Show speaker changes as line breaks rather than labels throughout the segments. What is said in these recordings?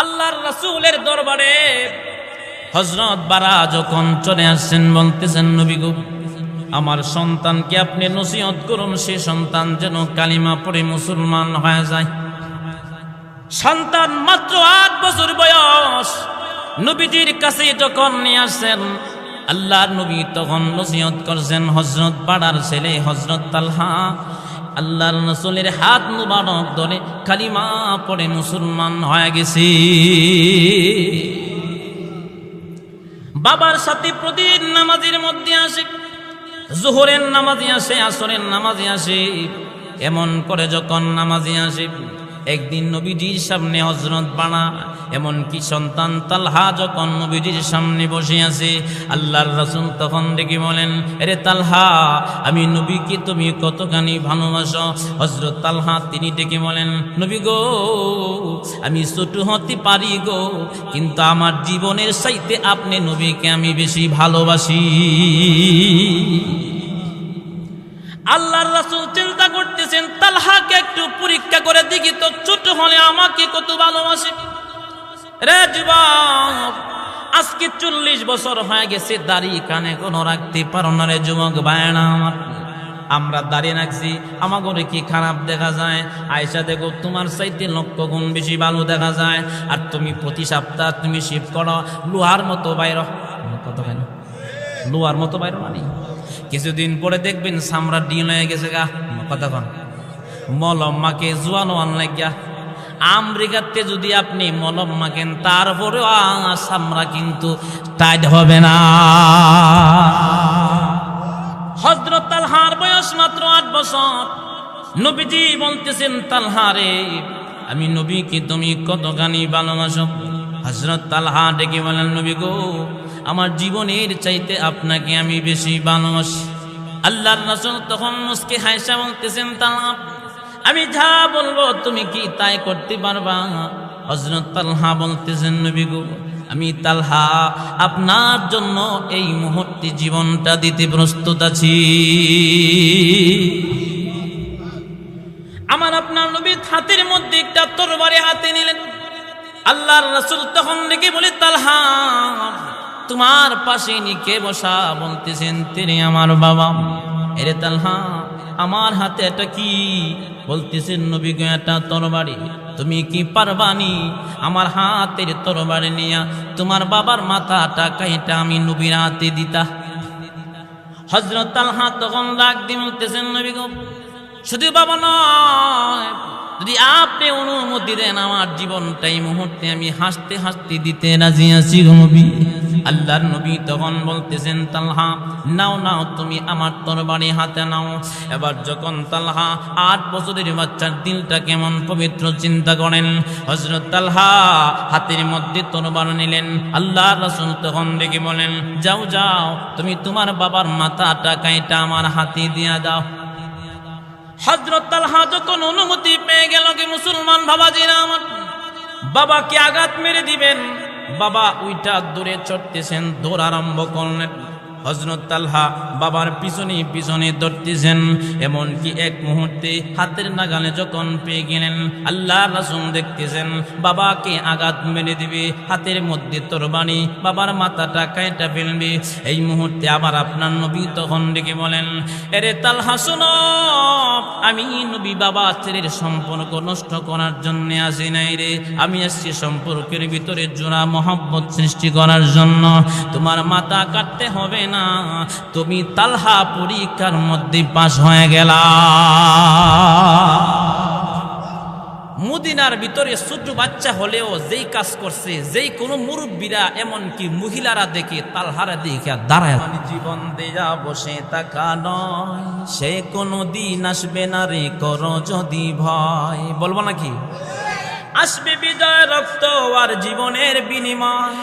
আল্লাহর রাসূলের দরবারে হযরত বারা যখন চলে আসছেন বলতেছেন, নবী গো, আমার সন্তানকে আপনি নসিহত করুন, সে সন্তান যেন কালিমা পড়ে মুসলমান হয়ে যায়। সন্তান মাত্র 8 বছর বয়স, নবীজির কাছে যখন নিয়ে আসছেন, আল্লাহর নবী তখন নসিহত করছেন হযরত বারার ছেলে হযরত তালহা আল্লাহর রাসূলের হাত মুবারক ধরে কালিমা পড়ে মুসলমান হয়ে গেছে। বাবার সাথে প্রতিদিন নামাজের মধ্যে আসে, যোহরের নামাজে আসে, আসরের নামাজে আসে। এমন করে যখন নামাজে আসে, একদিন নবীজির সামনে হযরত বারা এমনকি সন্তান তালহা যখন নবীজির সামনে বসে আছে, আল্লাহর রাসূল তখন ডেকে বলেন, আরে তালহা, আমি নবীকে তুমি কতখানি ভালোবাসো? হযরত তালহা তিনি ডেকে বলেন, নবী গো, আমি ছোট হতে পারি গো, কিন্তু আমার জীবনের চাইতে আপনি নবীকে আমি বেশি ভালোবাসি। আল্লাহর রাসূল চিন্তা করতেছেন, তালহাকে একটু পরীক্ষা করে দেখি তো, ছোট হলে আমাকে কত ভালোবাসে। রে যুবক, আজকে 40 বছর হয়ে গেছে, দাড়ি কানে কোনো রাখতে পারো না রে যুবক ভাইরা আমার। আমরা দাড়ি রাখছি, আমাগরে কি খারাপ দেখা যায়? আয়েশা দেখো, তোমার চাইতে লক্ষ গুণ বেশি ভালো দেখা যায়। আর তুমি প্রতি সপ্তাহ তুমি শিব করো, লোহার মতো বাইর, কত কেন লোহার মতো বাইর মানে কিছুদিন পরে দেখবেন চামড়া ডিল হয়ে গেছে গা। কতক্ষণ মলম মাকে জোয়ানো আন লাগিয়া, আমেরিকাতে যদি আপনি মলম মাখেন তারপরেও চামড়া কিন্তু টাইট হবে না। হযরত তালহার বয়স মাত্র 8 বছর। নবীজি বলতেছেন, তালহা রে, আমি নবীকে তুমি কতখানি ভালোবাসো? হযরত তালহা ডেকে বলেন, নবী গো, আমার জীবনের চাইতে আপনাকে আমি বেশি ভালোবাসি। আল্লাহর রাসূল তখন মুস্কি হাসা বলতেছেন, তালহা, আমি যা বলবো তুমি কি তাই করতে পারবা? হযরত তালহা বলতেছেন, নবী গো, আমি তালহা আপনার জন্য এই মুহূর্তে জীবনটা দিতে প্রস্তুত আছি। আমার আপনার নবী হাতের মধ্যে একটা তরবারি হাতে নিলেন। আল্লাহর রাসূল তখন ডেকে বলে, তালহা, তোমার পাশে নিকে বসা। বলতেছেন, তিনি আমার বাবা। এরে তালহা, আমার হাতে এটা কি? বলতেছেন, নবী গো, এটা তরবারি। তুমি কি পারবানি আমার হাতের তরবারি নিয়া তোমার বাবার মাথাটা কাইটা আমি নবীর হাতে দিতা? হযরত তালহা তখন ডাক দিয়ে বলতেছেন, নবী গো, শুধু বাবা নয়, যদি আপনি অনুমতি দেন আমার জীবনটা এই মুহূর্তে আমি হাসতে হাসতে দিতে রাজি আছি গো নবী। আল্লাহর নবী তখন বলতেছেন, তালহা, নাও নাও, তুমি আমার তরবারি হাতে নাও। এবার যখন তালহা 8 বছরের বাচ্চার দিলটা কেমন পবিত্র চিন্তা করেন। হযরত তালহা হাতের মধ্যে তরবারি নিলেন। আল্লাহর রাসূল তখন ডেকে বলেন, যাও যাও, তুমি তোমার বাবার মাথাটা কাইটা আমার হাতে দিয়া দাও। হযরত তালহা যখন অনুমতি পেয়ে গেল, কি মুসলমান বাবাজিরা আমার, বাবাকে আঘাত মেরে দিবেন, বাবা ওইটা দূরে চড়তেছেন, দৌড় আরম্ভ করলেন। হযরত তালহা বাবার পিছনে পিছনে দৌড়তেছেন। এমনকি এক মুহূর্তে হাতের নাগালে যখন পেয়ে গেলেন, আল্লাহর রাসূল দেখতেছেন বাবাকে আঘাত মেরে দিবে, হাতের মধ্যে তরবারি, বাবার মাথাটা কাইটা ফেলবে। এই মুহূর্তে আবার আপনার নবী তখন ডেকে বলেন, এরে তালহা শোনো, আমি নবী বাবা ছেলের সম্পর্ক নষ্ট করার জন্য আসি নাই রে, আমি আসছি সম্পর্কের ভিতরে জোড়া মহব্বত সৃষ্টি করার জন্য। তোমার মাথা কাটতে হবে না, তুমি তালহা পরীক্ষার মধ্যে পাস হয়ে গেলা। মদিনার ভিতরে ছোট বাচ্চা হলেও যেই কাজ করছে, যেই কোনো মুরব্বীরা এমনকি মহিলারা দেখে তালহারা দেখে দাঁড়ায়, জীবন দেয়া বসে থাকা নয়, সে কোনো দিন আসবে না রে, করো যদি ভয়। বলবো নাকি? আসবে বিজয়, রক্ত আর জীবনের বিনিময়,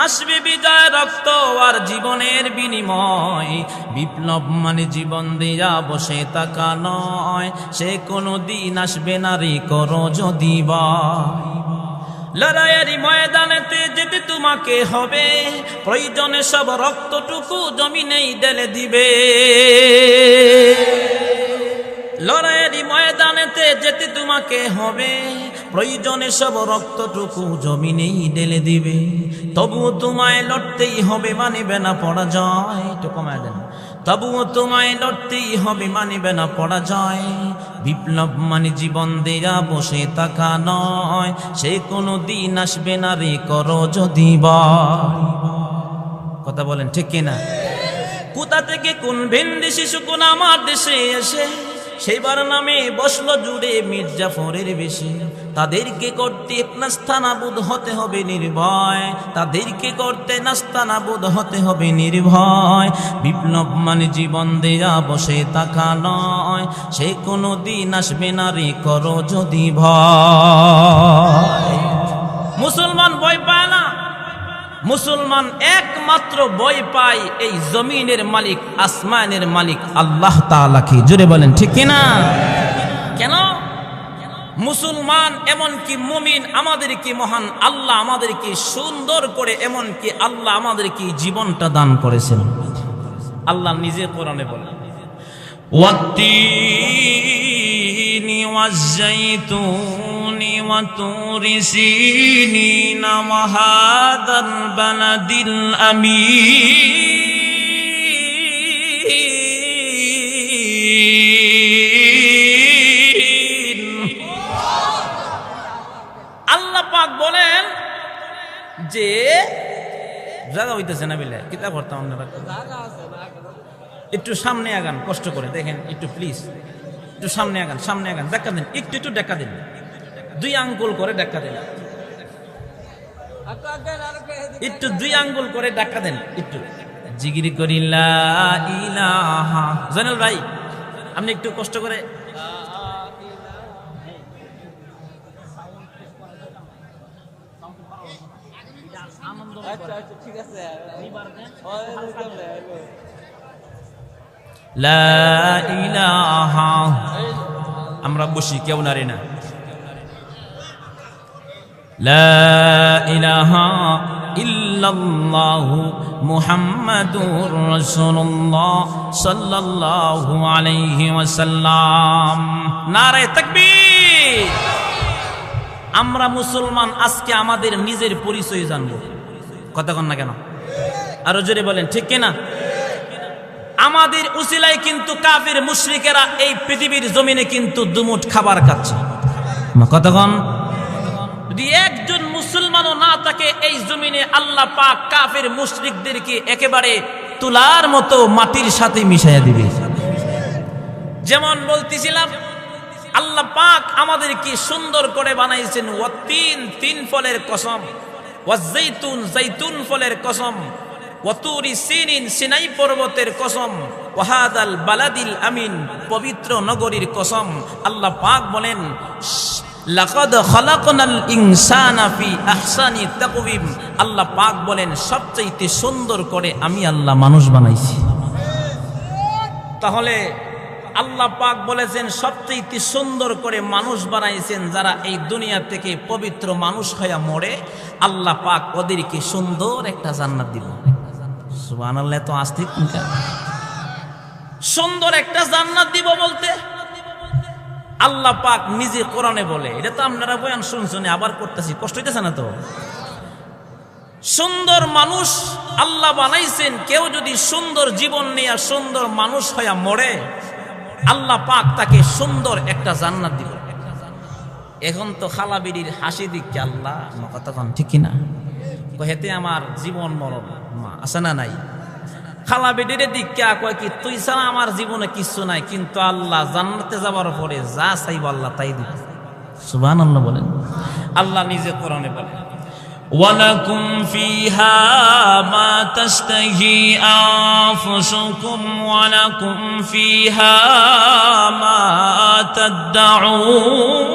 আসবে বিজয়, রক্ত আর জীবনের বিনিময়। বিপ্লব মানে জীবন দিয়া বসে থাকা নয়, সে কোনো দিন আসবে না রে, করো যদি ভয়। লড়াইয়ের ময়দানেতে যেতে তোমাকে হবে, প্রয়োজনে সব রক্তটুকু জমিনেই ঢেলে দিবে। লড়াইয়ের ময়দানে দুনিয়াতে যেতে তোমাকে হবে, প্রয়োজনে সব রক্তটুকু জমিনেই ঢেলে দিবে, তবুও তোমায় লড়তেই হবে, মানিবে না পরাজয়। একটু কমায় দেন। তবুও তোমায় লড়তেই হবে, মানিবে না পরাজয়। বিপ্লব মানে জীবন দেয়া বসে থাকা নয়, সে কোনো দিন আসবে না রে করো যদি ভয়। কথা বলেন ঠিক কিনা? কোথা থেকে কোন ভিন্ডি শিশু কোন আমার দেশে এসে সেবার নামে বসলো জুড়ে মির্জাফরের বেশি। তাদেরকে করতে নাস্তানাবুদ হতে হবে নির্ভয়, তাদেরকে করতে নাস্তানাবুদ হতে হবে নির্ভয়। বিপ্লব মানে জীবন দেয়া বসে থাকা নয়, সে কোনো দিন আসবে না রে করো যদি ভয়। মুসলমান ভয় পায় না, মুসলমান একমাত্র ভয় পায় এই জমিনের মালিক আসমানের মালিক আল্লাহ তাআলাকে। জোরে বলেন ঠিক কিনা? কেন? মুসলমান এমনকি মুমিন আমাদেরকে মহান আল্লাহ আমাদেরকে সুন্দর করে, এমনকি আল্লাহ আমাদেরকে জীবনটা দান করেছেন। আল্লাহ নিজে কোরআনে বলেন, ওয়াত্তিনি ওয়াজ্জাইতুনি ওয়া তুরি সিনিন ওয়া হাদাল বালাদিল আমিন। আল্লাহ পাক বলেন যে জায়গা হইতেছে না বিলে কিতাব পড়তাম আপনারা, একটু সামনে আগান, কষ্ট করে দেখেন একটু প্লিজ, একটু সামনে আগান, সামনে আগান, দেখা দিন, একটু একটু দেখা দিন, 2 আঙ্গুল করে দেখা দেন, একটু 2 আঙ্গুল করে দেখা দেন, একটু জিগিরি করি লা ইলাহা। জানেল ভাই আপনি একটু কষ্ট করে ঠিক আছে। লা ইলাহা, আমরা বসি কেউ নারী না। লা ইলাহা ইল্লাল্লাহু মুহাম্মাদুর রাসূলুল্লাহ সাল্লাল্লাহু আলাইহি ওয়াসাল্লাম। নারে তাকবীর। আমরা মুসলমান আজকে আমাদের নিজের পরিচয় জানবো। কথা কন না কেন? আরো জোরে বলেন ঠিক কিনা? আমাদের উসিলায় কিন্তু কাফির মুশরিকেরা এই পৃথিবীর জমিনে কিন্তু দুমুঠ খাবার খাচ্ছে। কতক্ষণ যদি একজন মুসলমানও না থাকে এই জমিনে, আল্লাহ পাক কাফির মুশরিকদেরকে একেবারে তুলার মতো মাটির সাথে মিশাইয়া দিবে। যেমন বলতেছিলাম, আল্লাহ পাক আমাদেরকে সুন্দর করে বানাইছেন। ওয়াতিন, 3 ফলের কসম, ওয়াজাইতুন, জাইতুন ফলের কসম, ওয়াতুরি সিনিন, সিনাই পর্বতের কসম, ওয়াহাদাল বালাদিল আমিন, পবিত্র নগরীর কসম। আল্লাহ পাক বলেন, লাকাদ খালাকনাল ইনসানা ফি আহসানি তাকওয়িম। আল্লাহ পাক বলেন সবচেয়ে সুন্দর করে আমি আল্লাহ মানুষ বানাইছি। তাহলে আল্লাহ পাক বলেছেন সবচেয়ে সুন্দর করে মানুষ বানাইছেন। যারা এই দুনিয়া থেকে পবিত্র মানুষ হয়ে মরে, আল্লাহ পাক ওদেরকে সুন্দর একটা জান্নাত দিব। সুবহানাল্লাহ। তো আস্তিক সুন্দর একটা জান্নাত দিব বলতে আল্লাহ পাক নিজে কোরআনে বলে। এটা তো আপনারা বয়ান শুনছেন, আবার করতেছি, কষ্ট হইতেছে না তো? সুন্দর মানুষ আল্লাহ বানাইছেন। কেউ যদি সুন্দর জীবন নিয়ে সুন্দর মানুষ হয়ে মরে, আল্লাহ পাক তাকে সুন্দর একটা জান্নাত দিব। এখন তো খালা বিড়ির হাসি দিচ্ছে আল্লাহ, কতক্ষণ ঠিক কিনা? হেতে আমার জীবন মরণ আছে না নাই? খালা বেডিরে দিকা কয় কি, তুই ছাড়া আমার জীবনে কিছু নাই, কিন্তু আল্লাহ জান্নাতে যাবার পরে যা চাইব আল্লাহ তাই দিবে। সুবহানাল্লাহ বলেন। আল্লাহ নিজে কোরআনে বলেন, ওয়ালাকুম ফিহা মা তাশতাহি আনফুসুকুম ওয়ালাকুম ফিহা মা তাদউন।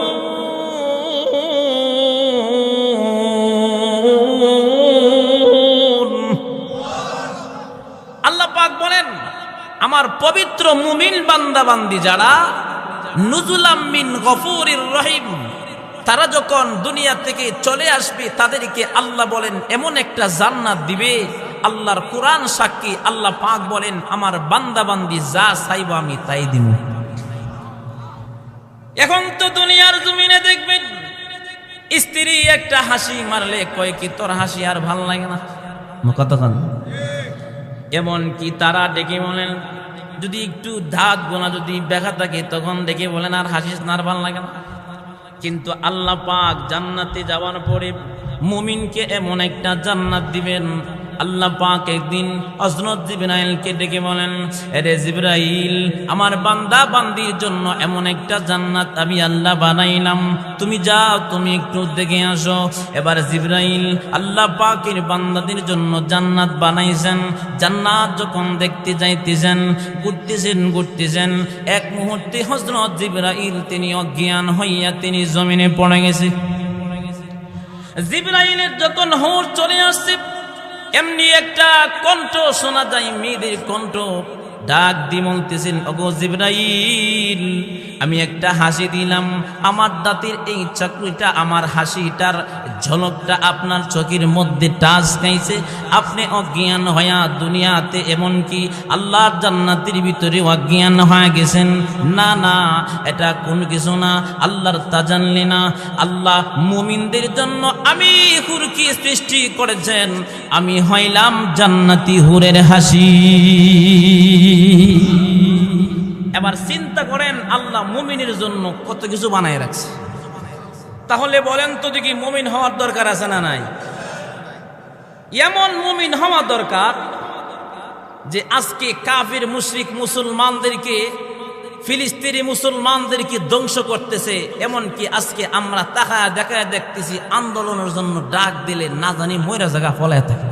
বলেন আমার পবিত্র মুমিন বান্দা বান্দি যারা, নুজুলাম মিন গফুরির রহিম, তারা যখন দুনিয়া থেকে চলে আসবে তাদেরকে আল্লাহ বলেন এমন একটা জান্নাত দিবে। আল্লাহর কোরআন সাক্ষী, আল্লাহ পাক বলেন আমার বান্দা বান্দি যা চাইব আমি তাই দিব। এখন তো দুনিয়ার জমিনে দেখবেন স্ত্রী একটা হাসি মারলে কয় কি তোর হাসি আর ভাল লাগে না, কতক্ষণ। এমন কি তারা ডেকে বলেন, যদি একটু দাঁত গোনা যদি দেখা থাকে তখন ডেকে বলেন আর হাসিস না, আর ভাল লাগে না। কিন্তু আল্লাহ পাক জান্নাতে যাওয়ার পরে মুমিনকে এমন একটা জান্নাত দিবেন, আল্লাহ পাক একদিন হযরত জিবরাইলকে ডেকে বলেন, এরে জিবরাইল, আমার বান্দা বান্দির জন্য এমন একটা জান্নাত আমি আল্লাহ বানাইলাম, তুমি যাও, তুমি একটু দেখে আসো। এবার জিবরাইল আল্লাহ পাকের বান্দাদের জন্য জান্নাত বানাইছেন। জান্নাত যখন দেখতে যাইতেছেন, ঘুরতেছেন, এক মুহূর্তে হযরত জিবরাইল তিনি অজ্ঞান হইয়া তিনি জমিনে পড়ে গেছে। জিবরাইলের যখন হুঁশ চলে আসছে, এমনি একটা কণ্ঠ শোনা যায়, মেয়েদের কণ্ঠ, ডাক দি বলতেছেন, ওগো জিবরাইল, আমি একটা হাসি দিলাম, আমার দাঁতের এই চাকরিটা, আমার হাসিটার ঝলকটা আপনার চোখের মধ্যে টাচ খাইছে, আপনি অজ্ঞান হইয়া দুনিয়াতে এমনকি আল্লাহর জান্নাতের ভিতরে অজ্ঞান হয়ে গেছেন। না না, এটা কোন কিছু না, আল্লাহর তা জানলে না। আল্লাহ মুমিনদের জন্য আমি হুরকে সৃষ্টি করেছেন, আমি হইলাম জান্নাতি হুরের হাসি। এবার চিন্তা করেন, আল্লাহ মুমিনের জন্য কত কিছু বানায় রাখছে। তাহলে বলেন তো দেখি, মুমিন হওয়ার দরকার আছে না নাই? এমন মুমিন হওয়া দরকার যে আজকে কাফির মুশরিক মুসলমানদেরকে, ফিলিস্তিনি মুসলমানদেরকে ধ্বংস করতেছে। এমনকি আজকে আমরা তাকায় দেখায় দেখতেছি, আন্দোলনের জন্য ডাক দিলে না জানি ময়রা জায়গা ফলায় থাকে।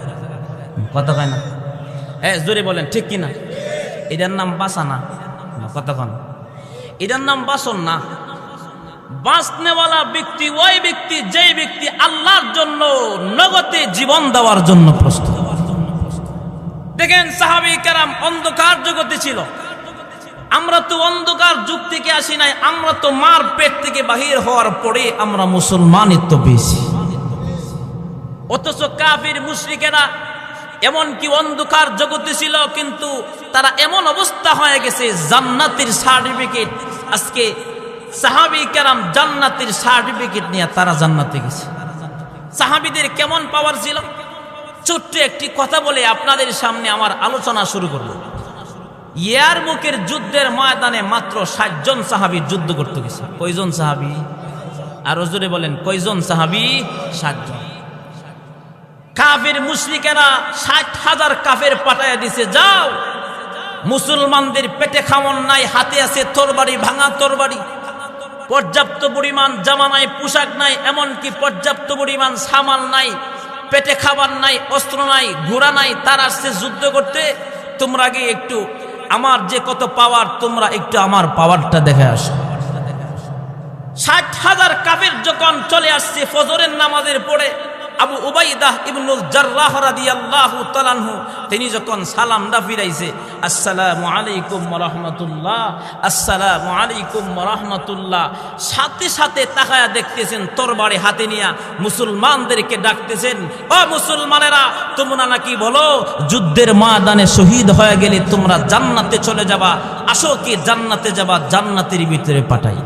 কথা কয় না? হ্যাঁ, জোরে বলেন, ঠিক কিনা? এটার নাম বাঁচানা, কতক্ষণ? এটার নাম বাসন না। বাঁচনেওয়ালা ব্যক্তি ওই ব্যক্তি, যে ব্যক্তি আল্লাহর জন্য নগদে জীবন দেওয়ার জন্য প্রস্তুত। দেখেন, সাহাবী কেরাম অন্ধকার জগতে ছিল। আমরা তো অন্ধকার যুগ থেকে আসি নাই, আমরা তো মার পেট থেকে বাহির হওয়ার পরে আমরা মুসলমানিত্ব পেয়েছি। অথচ কাফির মুশরিকেরা এমনকি অন্ধকার জগতে ছিল, কিন্তু তারা এমন অবস্থা হয়ে গেছে, জান্নাতের সার্টিফিকেট। আজকে সাহাবী কেরাম জান্নাতের সার্টিফিকেট নিয়ে তারা জান্নাতে গেছে। সাহাবীদের কেমন পাওয়ার ছিল? ছোট্ট একটি কথা বলে আপনাদের সামনে আমার আলোচনা শুরু করব। ইয়ারমুকের যুদ্ধের ময়দানে মাত্র 60 জন সাহাবী যুদ্ধ করতে গেছে। কয়জন সাহাবী? আর জোরে বলেন, কয়জন সাহাবী? 60 জন। কাফির মুশরিকেরা 60,000 কাফের পাঠাইয়া দিছে, যাও, মুসলমানদের পেটে খাওয়ান নাই, হাতে আছে তরবারি, ভাঙা তরবারি, পর্যাপ্ত পরিমাণ জামা নাই, পোশাক নাই, এমনকি পর্যাপ্ত পরিমাণ সামাল নাই, পেটে খাবার নাই, অস্ত্র নাই, ঘোড়া নাই, তার আসছে যুদ্ধ করতে। তোমরা গিয়ে একটু আমার যে কত পাওয়ার, তোমরা একটু আমার পাওয়ারটা দেখে আসো। 60,000 কাফের যখন চলে আসছে ফজরের নামাজের পরে, আবু উবাইদাহ ইবনুল জাররাহ রাদিয়াল্লাহু তাআলা আনহু তিনি যখন সালামটা ফিরাইছে, আসসালামু আলাইকুম ওয়া রাহমাতুল্লাহ, আসসালামু আলাইকুম ওয়া রাহমাতুল্লাহ, সাথে সাথে তাকায়া দেখতেছেন তরবারি হাতে নিয়া মুসলমানদেরকে ডাকতেছেন, ও মুসলমানেরা, তোমরা নাকি বলো যুদ্ধের ময়দানে শহীদ হয়ে গেলে তোমরা জান্নাতে চলে যাবা, আসো কি জান্নাতে যাবা, জান্নাতের ভিতরে পাঠাই।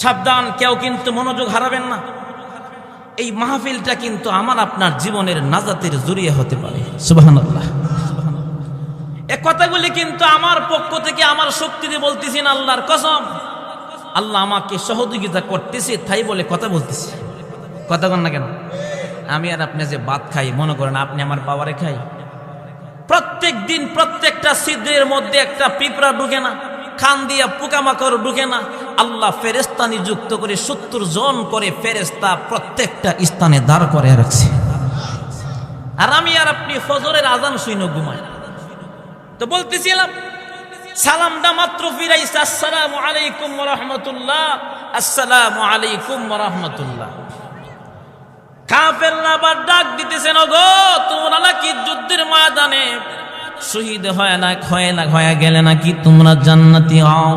সাবধান, কেউ কিন্তু মনোযোগ হারাবেন না। এই মাহফিলটা কিন্তু আমার আপনার জীবনের নাজাতের জরিয়া হতে পারে। সুবহানাল্লাহ। এই কথাগুলি কিন্তু আমার পক্ষ থেকে, আমার শক্তি দিয়ে বলতেছি না, আল্লাহর কসম। আল্লাহ আমাকে সহযোগিতা করতেছে, তাই বলে কথা বলতেছি। কথা বল না কেন? আমি আর আপনি যে ভাত খাই, মনে করেন আপনি আমার পাওয়ারে খাই। প্রত্যেক দিন প্রত্যেকটা ছিদ্রের মধ্যে একটা পিঁপড়া ঢুকে না, খান দিয়া পোকামাকড় ঢুকে না। আল্লাহ ফেরেশতা নিযুক্ত করে 70 জন করে ফেরেশতা প্রত্যেকটা স্থানে দাঁড় করে রাখছে। আর আমি আর আপনি ফজরের আজান শুনে ঘুমাই। তো বলতেছিলাম, সালামটা মাত্র ফিরাইছে, আসসালামু আলাইকুম ওয়া রাহমাতুল্লাহ, আসসালামু আলাইকুম ওয়া রাহমাতুল্লাহ। কাফেররা আবার ডাক দিতেছেন, ওগো তোমরা নাকি যুদ্ধের ময়দানে শহীদ হয়ে গেলে নাকি তোমরা জান্নাতি হও,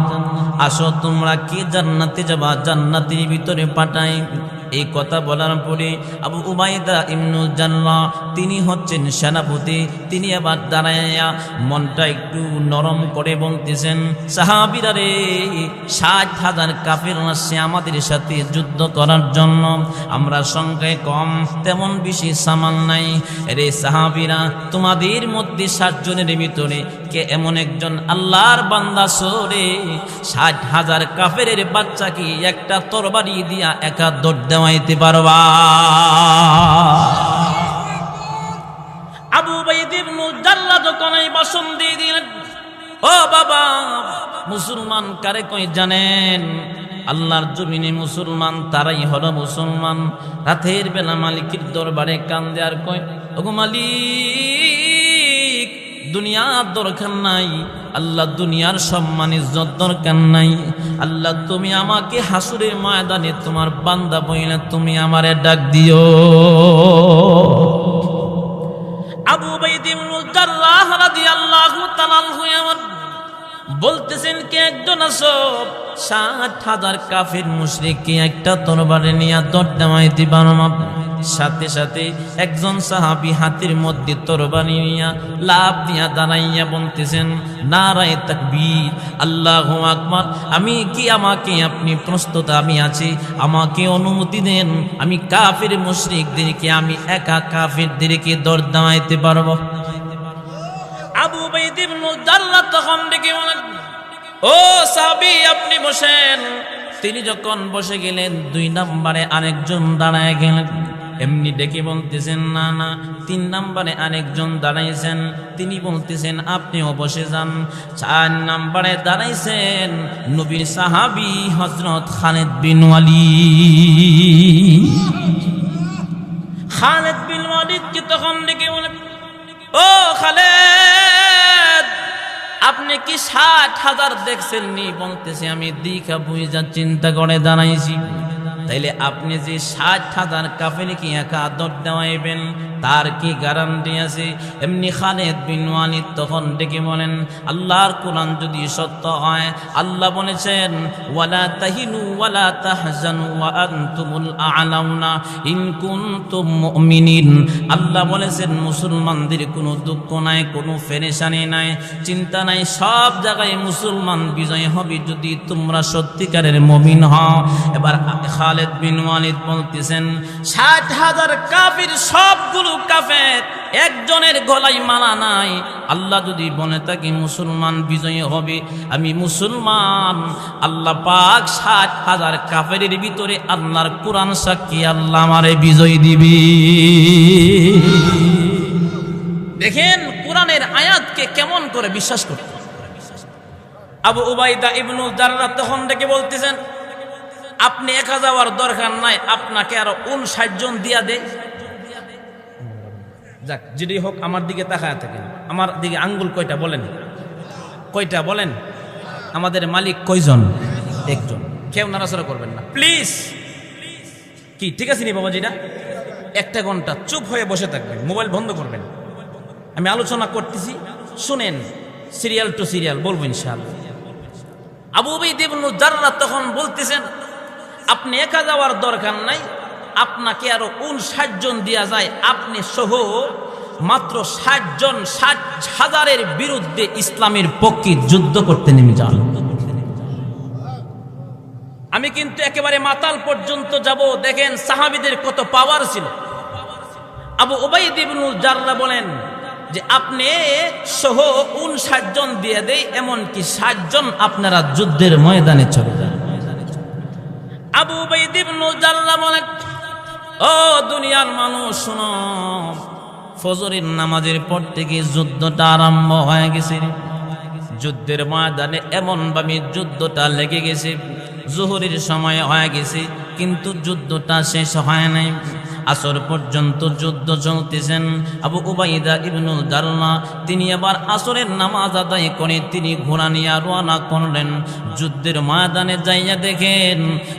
আসো তোমরা কি জান্নাতে যাবা, জান্নাতের ভিতরে পাঠাই। এই কথা বলার পরে আবু উবাইদা ইবনুল জাল্লাহ তিনি হচ্ছেন সেনাপতি, তিনি আবার দাঁড়াইয়া মনটা একটু নরম করে বলতেছেন, সাহাবীরা রে, 60,000 কাফের আসছে আমাদের সাথে যুদ্ধ করার জন্য, আমরা সংখ্যায় কম, তেমন বেশি সামাল নাই। রে সাহাবীরা, তোমাদের মধ্যে 60 জনের ভিতরে কে এমন একজন আল্লাহর বান্দা সরে 60,000 কাফেরের বাচ্চাকে একটা তরবারি দিয়া একা দৌড় দেওয়াইতে পারবা? আবু উবাইদা ইবনুল জাল্লাহ যখন এই ভাষণ দিয়ে দিলেন, ও বাবা, মুসলমান কারে কই জানেন? আল্লাহর জমিনে মুসলমান তারাই হলো মুসলমান। রাতের বেলা মালিকের দরবারে কান্দে আর কয়, ওগো মালিক, দুনিয়ার দরকার নাই, আল্লাহ দুনিয়ার সম্মান ইজ্জত দরকার নাই, আল্লাহ তুমি আমাকে হাসুরের ময়দানে তোমার বান্দা বইলে তুমি আমারে ডাক দিও। আবু উবাইদা ইবনুল জাল্লাহ রাদিয়াল্লাহু তাআলা বলতেছেন, কে একজন আছো 60,000 কাফির মুশরিককে একটা তরবারি নিয়ে দৌড় দেওয়াইতে পারো না? সাথে সাথে একজন সাহাবী হাতের মধ্যে তরবারি নিয়ে লাফ দিয়া দাঁড়াইয়া বলতেছেন, নারায়ে তাকবীর, আল্লাহু আকবার। আমাকে আপনি প্রস্তুত? আমি আছি, আমাকে অনুমতি দেন, আমি কাফির মুশরিকদেরকে, আমি একা কাফিরদেরকে দৌড় দেওয়াইতে পারবো। আবু উবাইদা ইবনুল জাল্লাহ তখন ডেকে বলেন, ও সাহাবী, আপনি বসেন। তিনি যখন বসে গেলেন, 2 নম্বরে আরেকজন দাঁড়ায় গেলেন। এমনি ডেকে বলতেছেন, না না। 3 নম্বরে আরেকজন দাঁড়াইছেন, তিনি বলতেছেন, আপনিও বসে যান। 4 নম্বরে দাঁড়াইছেন নবীর সাহাবী হযরত খালিদ বিন ওয়ালিদ। খালিদ বিন ওয়ালিদকে তখন ডেকে বলেন, ও খালিদ, আপনি কি 60,000 দেখছেন নি? বলতেছে, আমি দেখা বুঝা চিন্তা করে দাঁড়াইছি। তাইলে আপনি যে 60,000 কাফের কি একা দৌড় দেওয়াইবেন, তার কি গ্যারান্টি আছে? এমনি খালিদ বিন ওয়ালিদ তখন ডেকে বলেন, আল্লাহর কোরআন যদি সত্য হয়, আল্লাহ বলেছেন, ওয়ালা তাহিনু ওয়ালা তাহজানু ওয়া আনতুমুল আ'লাউনা ইন কুনতুম মুমিনিন। আল্লাহ বলেছেন, মুসলমানদের কোনো দুঃখ নাই, কোনো পেরেশানি নাই, চিন্তা নাই, সব জায়গায় মুসলমান বিজয় হবে যদি তোমরা সত্যিকারের মুমিন হও। এবার খালিদ বিন ওয়ালিদ বলতেছেন, 60,000 কাফির সবগুলো কাফের, একজনের গলায় মালা নাই। আল্লাহ যদি বলে থাকে মুসলমান বিজয়ী হবে, আমি মুসলমান। আল্লাহ পাক 60,000 কাফের ভিতরে আল্লাহর কোরআন সাক্ষী, আল্লাহ আমারে বিজয় দিবে। দেখেন কোরআনের আয়াতকে কেমন করে বিশ্বাস করতে। আবু উবাইদা ইবনুল জাল্লাহ তখন ডেকে বলতেছেন, আপনি একা যাওয়ার দরকার নাই, আপনাকে আরো 59 জন দিয়া দেয়। যাক, যদি হোক, আমার দিকে তাকায় থাকেন, আমার দিকে আঙ্গুল কয়টা বলেন, কয়টা বলেন? আমাদের মালিক কয়জন? একজন। কেউ নাড়াচাড়া করবেন না প্লিজ। কি ঠিক আছে নি বাবাজিরা? 1 ঘন্টা চুপ হয়ে বসে থাকবেন, মোবাইল বন্ধ করবেন। আমি আলোচনা করতেছি, শুনেন, সিরিয়াল টু সিরিয়াল বলবো ইনশাআল্লাহ। আবু উবাইদা ইবনুল জাল্লাহ তখন বলতেছেন, আপনি একা যাওয়ার দরকার নাই, আপনাকে আরো 59 জন দেয়া যায়, আপনি সহ মাত্র 60 জন 60,000-এর বিরুদ্ধে ইসলামের পক্ষে যুদ্ধ করতে নেমে যান। আমি কিন্তু একেবারে মাতাল পর্যন্ত যাব। দেখেন সাহাবীদের কত পাওয়ার ছিল। আবু উবাইদা ইবনুল জাল্লাহ বলেন যে, আপনি সহ 59 জন দিয়ে দেই, এমনকি 60 জন আপনারা যুদ্ধের ময়দানে চলে যান। আবু উবাইদা ইবনুল জাল্লাহ বলেন, ও দুনিয়ার মানুষ শোনো, ফজরের নামাজের পর থেকে যুদ্ধটা আরম্ভ হয়ে গেছে। যুদ্ধের ময়দানে এমন ভাবে যুদ্ধটা লেগে গেছে, জোহরের সময় হয়ে গেছে, কিন্তু যুদ্ধটা শেষ হয় নাই। আসর পর্যন্ত যুদ্ধ চলতেছেন। আবু উবাইদা ইবনুল জাল্লাহ তিনি আবার আসরের নামাজ আদায় করে তিনি ঘোড়া নিয়ে রওনা করলেন। যুদ্ধের ময়দানে যাইয়া দেখেন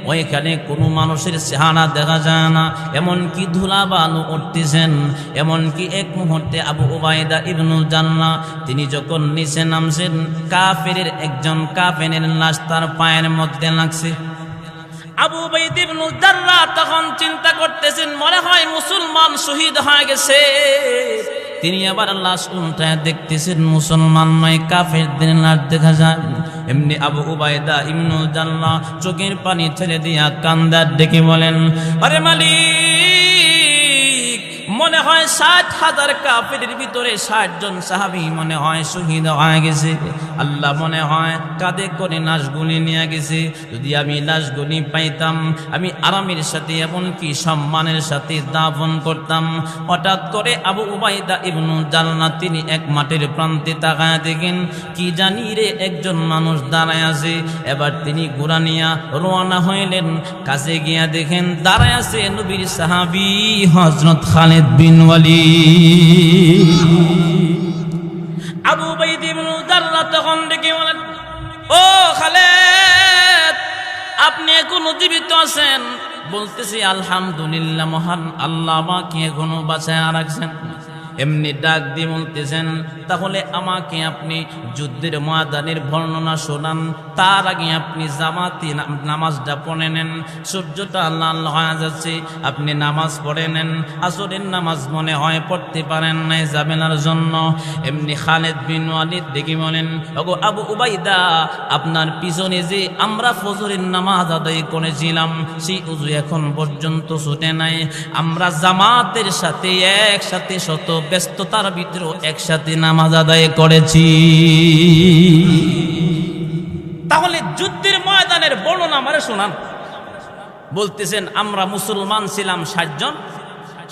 ওইখানে কোনো মানুষের চেহারা দেখা যায় না, এমনকি ধুলা বালু উঠতেছেন। এমনকি এক মুহূর্তে আবু উবাইদা ইবনুল জাল্লাহ তিনি যখন নিচে নামছেন, কাফেরের একজন কাফেরের লাশ তার পায়ের মধ্যে লাগছে। আবু উবাইদ ইবনে জাররাহ তখন চিন্তা করতেছেন, মনে হয় মুসলমান শহীদ হয়ে গেছে। তিনি আবার লাশ উল্টায় দেখতেছেন, মুসলমান নয়, কাফেরদের লাশ দেখা যায়। এমনি আবু উবাইদা ইবনে জাররাহ চোখের পানি ছেড়ে দিয়া কান্দার ডেকে বলেন, আরে মালিক, মনে হয় 60,000 কাফেরের ভিতরে 60 জন সাহাবী মনে হয় শহীদ হয়ে গেছে। আল্লাহ মনে হয় কাঁধে করে লাশগুলি নিয়ে গেছে। যদি আমি লাশগুলি পাইতাম, আমি আরামের সাথে এমনকি সম্মানের সাথে দাফন করতাম। হঠাৎ করে আবু উবাইদা ইবনে জাররাহ তিনি এক মাঠের প্রান্তে তাকায় দেখেন, কি জানি রে একজন মানুষ দাঁড়ায় আছে। এবার তিনি ঘোড়া নিয়া রওনা হইলেন। কাছে গিয়া দেখেন দাঁড়ায় আছে নবীর সাহাবী হযরত খালিদ বিন ওয়ালিদ। আবু উবাইদ ইবনে জাররাহ তখন ডেকে বলেন, ও খালিদ, আপনি এখনো জীবিত আছেন? বলতেছি, আলহামদুলিল্লাহ, মহান আল্লাহ আমাকে এখনো বাঁচায় রাখছেন। এমনি ডাক দিয়ে বলতেছেন, তাহলে আমাকে আপনি যুদ্ধের ময়দানের বর্ণনা শোনান। তার আগে আপনি জামাতে নামাজটা পড়ে নেন। সূর্যটা লাল হয়ে যাচ্ছে, আপনি নামাজ পড়ে নেন। আসরের নামাজ মনে হয় পড়তে পারেন নাই জামেলার জন্য। এমনি খালিদ বিন ওয়ালিদ দেখি বলেন, ওগো আবু উবাইদা, আপনার পিছনে যে আমরা ফজরের নামাজ আদায় করেছিলাম, সেই উযু এখন পর্যন্ত ছুটে নাই। আমরা জামাতের সাথে একসাথে শত ব্যস্ততার ভিতরে একসাথে নামাজ আদায় করেছি। তাহলে যুদ্ধের ময়দানের বর্ণনা আমারে শোনান। বলতেছেন, আমরা মুসলমান ছিলাম 60 জন।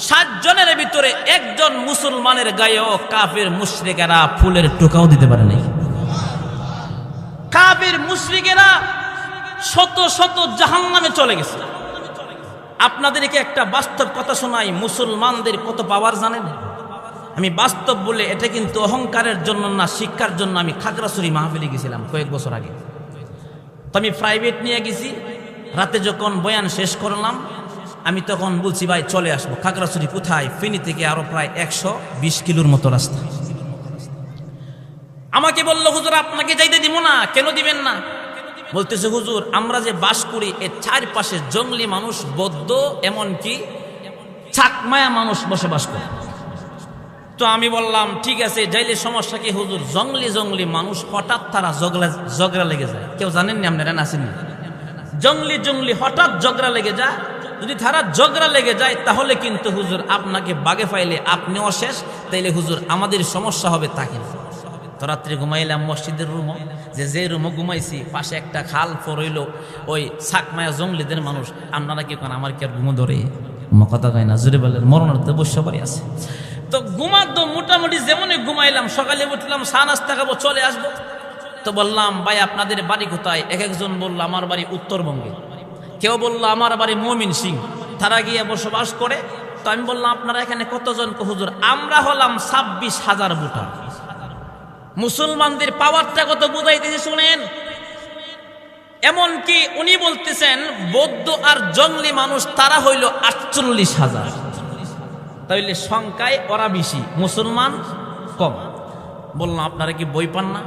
60 জনের ভিতরে একজন মুসলমানের গায়েও কাফের মুশরিকেরা ফুলের টোকাও দিতে পারে নাই। কাফের মুশরিকেরা শত শত জাহান্নামে চলে গেছে। আপনাদেরকে একটা বাস্তব কথা শোনাই, মুসলমানদের কত পাওয়ার জানেন? আমি বাস্তব বলে, এটা কিন্তু অহংকারের জন্য না, শিক্ষার জন্য। আমি খাগড়াছড়ি মাহফিলে গেছিলাম কয়েক বছর আগে। তো আমি প্রাইভেট নিয়ে গেছি। রাতে যখন বয়ান শেষ করলাম, আমি তখন বলছি, ভাই চলে আসবো। খাগড়াছড়ি কোথায়? ফেনী থেকে আরো প্রায় 120 কিলোর মতো রাস্তা। আমাকে বললো, হুজুর আপনাকে যাইতে দিব না। কেন দিবেন না? বলতেছে, হুজুর আমরা যে বাস করি এর চারপাশে জঙ্গলি মানুষ, বৌদ্ধ, এমনকি চাকমায়া মানুষ বসবাস করে। তো আমি বললাম, ঠিক আছে, যাইলে সমস্যা কি হুজুর? জঙ্গলি জঙ্গলি মানুষ, হঠাৎ তারা ঝগড়া লেগে যায়। কেউ জানেননি? আপনারা আসেননি? জঙ্গলি হঠাৎ ঝগড়া লেগে যায়। যদি তারা ঝগড়া লেগে যায়, তাহলে কিন্তু হুজুর আপনাকে বাগে পাইলে আপনিও শেষ। তাইলে হুজুর আমাদের সমস্যা হবে। তাকে তো রাত্রে ঘুমাইলাম মসজিদের রুমও, যে রুমও ঘুমাইছি পাশে একটা খাল ফরইল, ওই সাকমায়া জঙ্গলিদের মানুষ। আপনারা কি কোন আমার কি আর ঘুমো ধরে? কথা কয় না, জোরে বলেন, মরণের তো বসে পড়ে আছে। তো ঘুমাতো মোটামুটি যেমনই ঘুমাইলাম। সকালে উঠলাম, চা নাস্তা খাবো, চলে আসবো। তো বললাম, ভাই আপনাদের বাড়ি কোথায়? এক একজন বললো আমার বাড়ি উত্তরবঙ্গে, কেউ বললো আমার বাড়ি মমিন সিং, তারা গিয়ে বসবাস করে। তো আমি বললাম, আপনারা এখানে কতজন? হুজুর আমরা হলাম 26,000 ভোটার। মুসলমানদের পাওয়ারটা কত বুঝাইতেছে শুনেন। এমনকি উনি বলতেছেন, বৌদ্ধ আর জঙ্গলি মানুষ তারা হইল 48,000। তাইলে সংখ্যায় ওরা বেশি, মুসলমান কম। বললাম, আপনারা কি বই পান না?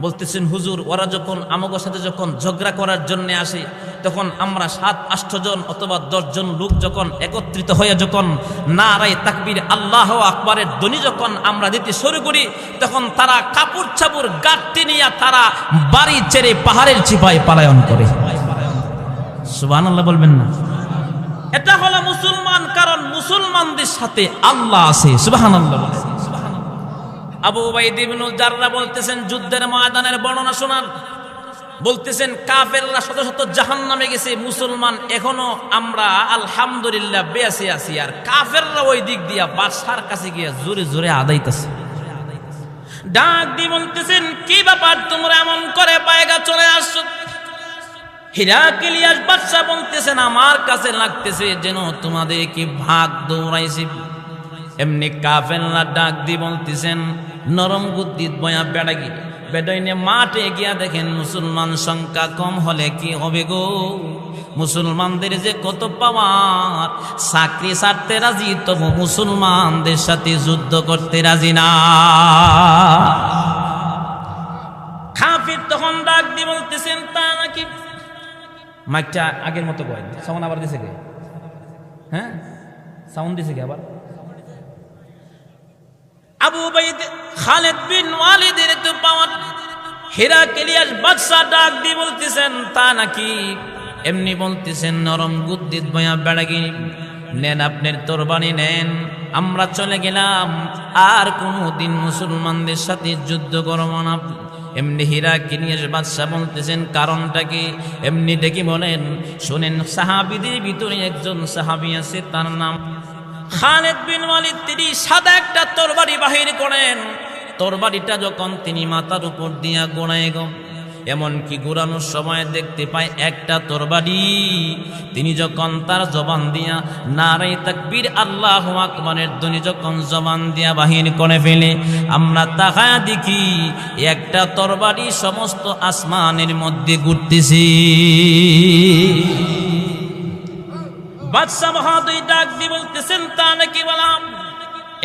বলতেছেন, হুজুর ওরা যখন আমাদের সাথে যখন ঝগড়া করার জন্য আসে, তখন আমরা 7-8 জন অথবা 10 জন লোক যখন একত্রিত হয়ে যখন নারায়ে তাকবীর আল্লাহু আকবারের ধ্বনি যখন আমরা দিতে শুরু করি, তখন তারা কাপড় চাপড় গাঁটতে নিয়ে তারা বাড়ি ছেড়ে পাহাড়ের চিপায় পলায়ন করে। সুবহানাল্লাহ বলবেন না? এটা হলো মুসলমান, কারণ মুসলমানদের সাথে আল্লাহ আছে। সুবহানাল্লাহ। আবু উবাইদ ইবনে জাররাহ বলতেছেন, যুদ্ধের ময়দানের বর্ণনা শোনান। বলতেছেন, কাফেররা শত শত জাহান্নামে গেছে, মুসলমান এখনো আমরা আলহামদুলিল্লাহ বেঁচে আছি। আর কাফেররা ওই দিক দিয়া বাদশার কাছে গিয়ে জোরে জোরে আদাইতেছে। ডাক দিয়ে বলতেছেন, কি ব্যাপার তোমরা এমন করে বাইগা চলে আসছো? হিরাক্লিয়াস বাদশা বলতেছেন, আমার কাছে লাগতেছে যেন তোমাদের কি ভাগ দৌড়াইছি। এমনি কাফেররা ডাক দিয়ে বলতেছেন, নরম বুদ্ধিত বয়া বেড়াইনে মাঠে গিয়া দেখেন মুসলমান সংখ্যা কম হলে কি হবে গো? মুসলমানদের যে কত পাওয়ার, চাকরি ছাড়তে রাজি তবু মুসলমানদের সাথে যুদ্ধ করতে রাজি না। কাফির তখন ডাক দিয়ে বলতেছেন, তা নাকি? মাইকটা আগের মতো করেন। সাউন্ড আবার দিছে কে? হ্যাঁ, সাউন্ড দিছে কে আবার? আবু উবাইদ খালিদ বিন ওয়ালিদের তো পাওয়ার হেরাক্লিয়াস বাদশা ডাক দিয়ে বলতেছেন তা নাকি? এমনি বলতেছেন নরম গুদ্দিত বয়া বেড়াগি নেন, আপনার তরবারি নেন, আমরা চলে গেলাম, আর কোনদিন মুসলমানদের সাথে যুদ্ধ করব না। এমনি হেরাক্লিয়াস বাদশা বলতেছেন কারণটা কি? এমনি ডেকে বলেন শোনেন, সাহাবীদের ভিতরে একজন সাহাবী আছে, তার নাম খালিদ বিন ওয়ালিদ। তিনি সাদা একটা তরবারি বাহির করেন। তরবারিটা যখন তিনি মাথার উপর দিয়া গোড়ায় গো, এমনকি গোড়ানোর সময় দেখতে পায় একটা তরবারি তিনি যখন তার জবান দিয়া নারে তাকবীর আল্লাহু আকবারের ধ্বনি যখন জবান দিয়া বাহির করে ফেলে, আমরা তাকায়া দেখি একটা তরবারি সমস্ত আসমানের মধ্যে ঘুরতেছে। বাদশা মহোদয় ডাক দিয়ে বলতেছেন তা নাকি বললাম?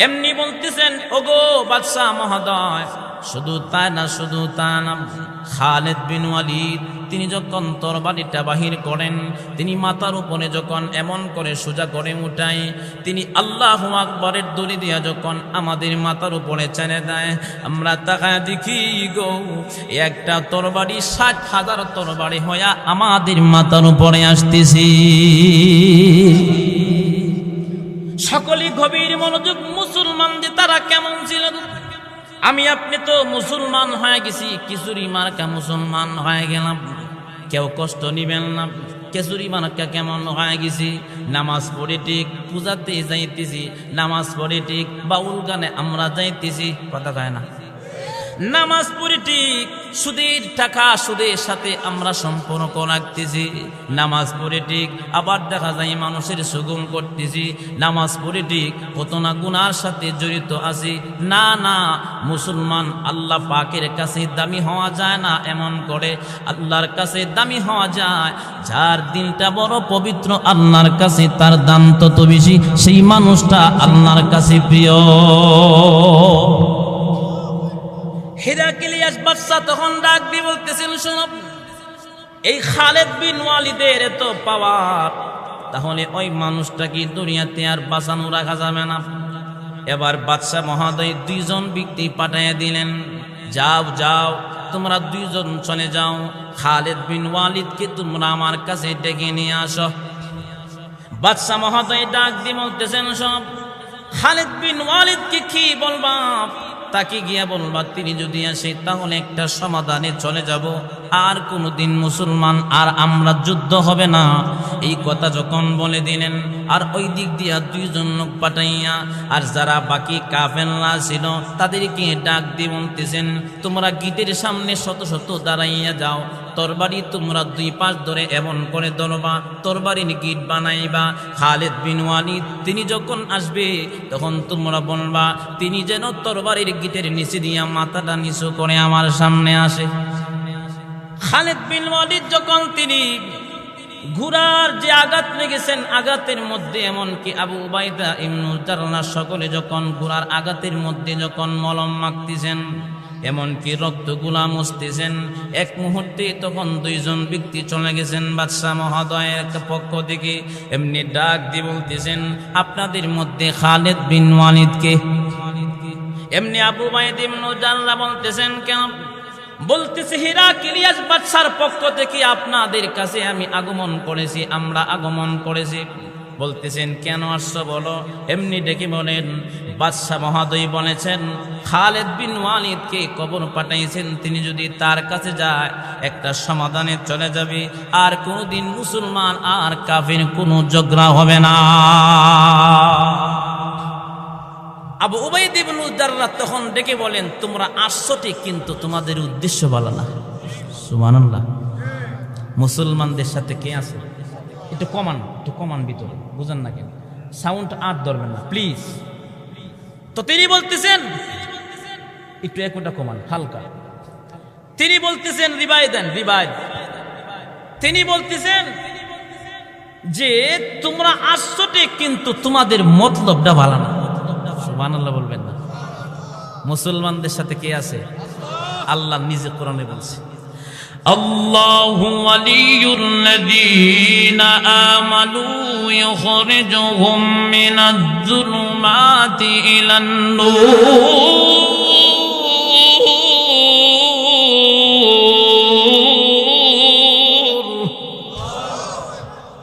এমনি বলতেছেন ওগো বাদশা মহোদয়, শুধু তাই না, শুধু তা না, খালিদ বিন ওয়ালিদ তিনি যখন তরবারিটা বাহির করেন, তিনি মাথার উপরে যখন এমন করে সোজা করে উঠায়, তিনি আল্লাহু আকবারের দড়ি দিয়া যখন আমাদের মাথার উপরে চেনে দেয়, আমরা তাকায় দেখি গো একটা তরবারি ৬০,০০০ তরবারি হইয়া আমাদের মাথার উপরে আসতেছি। সকলে গভীর মনোযোগ, মুসলমানদের তারা কেমন ছিল? আমি আপনি তো মুসলমান হয়ে গেছি, খিচুড়ি মার্কা মুসলমান হয়ে গেলাম, কেউ কষ্ট নিবেন না। খিচুড়ি মার্কা কেমন হয়ে গেছি? নামাজ পড়ে ঠিক, পূজাতে যাইতেছি, নামাজ পড়ে ঠিক, বাউল গানে আমরা যাইতেছি, কথা কয় না, নামাজ পড়ে ঠিক, সুদের টাকা সুদের সাথে আমরা সম্পর্ক রাখতেছি, নামাজ পড়ে ঠিক, আবার দেখা যায় মানুষের সুগম করতেছি, নামাজ পড়ে ঠিক, কত না গুনার সাথে জড়িত আছি। না না, মুসলমান আল্লাহ পাকের কাছে দামি হওয়া যায় না এমন করে, আল্লাহর কাছে দামি হওয়া যায় যার দিনটা বড় পবিত্র, আল্লাহর কাছে তার দাম তত বেশি, সেই মানুষটা আল্লাহর কাছে প্রিয়। হেরাক্লিয়াস বাদশা তখন ডাক দিয়ে বলতেছেন শোনো, এই খালিদ বিন ওয়ালিদের এত পাওয়ার, তাহলে ওই মানুষটা কি দুনিয়াতে আর বাঁচানো রাখা যাবে না? এবার বাদশা মহোদয় ২ জন ব্যক্তি পাঠাইয়া দিলেন, যাও যাও তোমরা ২ জন চলে যাও, খালিদ বিন ওয়ালিদকে তোমরা আমার কাছে ডেকে নিয়ে আসো। বাদশা মহোদয় ডাক দিয়ে বলতেছেন সব, খালিদ বিন ওয়ালিদকে কি বলবা? তাকে গিয়া বলবা তিনি যদি আসে তাহলে একটা সমাধানে চলে যাব, আর কোনদিন মুসলমান আর আমরা যুদ্ধ হবে না। এই কথা যখন বলে দিলেন, আর ওই দিক দিয়া ২ জন লোক পাঠাইয়া আর যারা বাকি কাফেররা ছিল তাদেরকে ডাক দিয়ে বলতেছেন তোমরা গিটের সামনে শত শত দাঁড়াইয়া যাও, তরবারি তোমরা ২ পাশ ধরে এমন করে ধরবা, তরবারির গিট বানাইবা। খালিদ বিন ওয়ালিদ তিনি যখন আসবে তখন তোমরা বলবা তিনি যেন তরবারির গিটের নিচে দিয়া মাথাটা নিচু করে আমার সামনে আসে। খালিদ বিন ওয়ালিদ যখন তিনি ঘোড়ার যে আঘাত লেগেছেন, আঘাতের মধ্যে এমনকি আবু উবাইদা ইবনুল জাররাহ সকলে যখন ঘোড়ার আঘাতের মধ্যে যখন মলম মাখতেছেন, এমনকি রক্তগুলা মুছতেছেন, এক মুহূর্তে তখন ২ জন ব্যক্তি চলে গেছেন বাদশা মহোদয়ের পক্ষ থেকে। এমনি ডাক দিয়ে বলতেছেন আপনাদের মধ্যে খালিদ বিন ওয়ালিদকে? এমনি আবু উবাইদা ইবনুল জাররাহ বলতেছেন কেন? বলতেছে হেরাক্লিয়াস বাদশার পক্ষ থেকে আপনাদের কাছে আমি আগমন করেছি, আমরা আগমন করেছি। বলতেছেন কেন আসছো বলো? এমনি ডেকে বলেন বাদশা মহোদয় বলেছেন খালিদ বিন ওয়ালিদকে কবর পাঠাইছেন, তিনি যদি তার কাছে যায় একটা সমাধানে চলে যাবে, আর কোনদিন মুসলমান আর কাফির কোনো ঝগড়া হবে না। আবু উবাইদা ইবনুল জাররাহ তখন ডেকে বলেন তোমরা আসছো ঠিক, কিন্তু তোমাদের উদ্দেশ্য ভালো না। সুবহানাল্লাহ। মুসলমানদের সাথে কে আছে? একটু কমান ভিতরে, বুঝেন না কেন? সাউন্ড আর ধরবেন না প্লিজ। তো তিনি বলতেছেন একটু একটা কমান হালকা। তিনি বলতেছেন রিবাই দেন, রিবাই। তিনি বলতেছেন যে তোমরা আসছো ঠিক, কিন্তু তোমাদের মতলবটা ভালো না। সুবহানাল্লাহ বলবেন না। মুসলমানদের সাথে কে আছে? আল্লাহ নিজে কোরআনে বলছে আল্লাহু ওয়ালিয়ুল্লাযীনা আমানু ইখরিজুহুম মিনাজ-যুলুমাতি ইলান-নূর।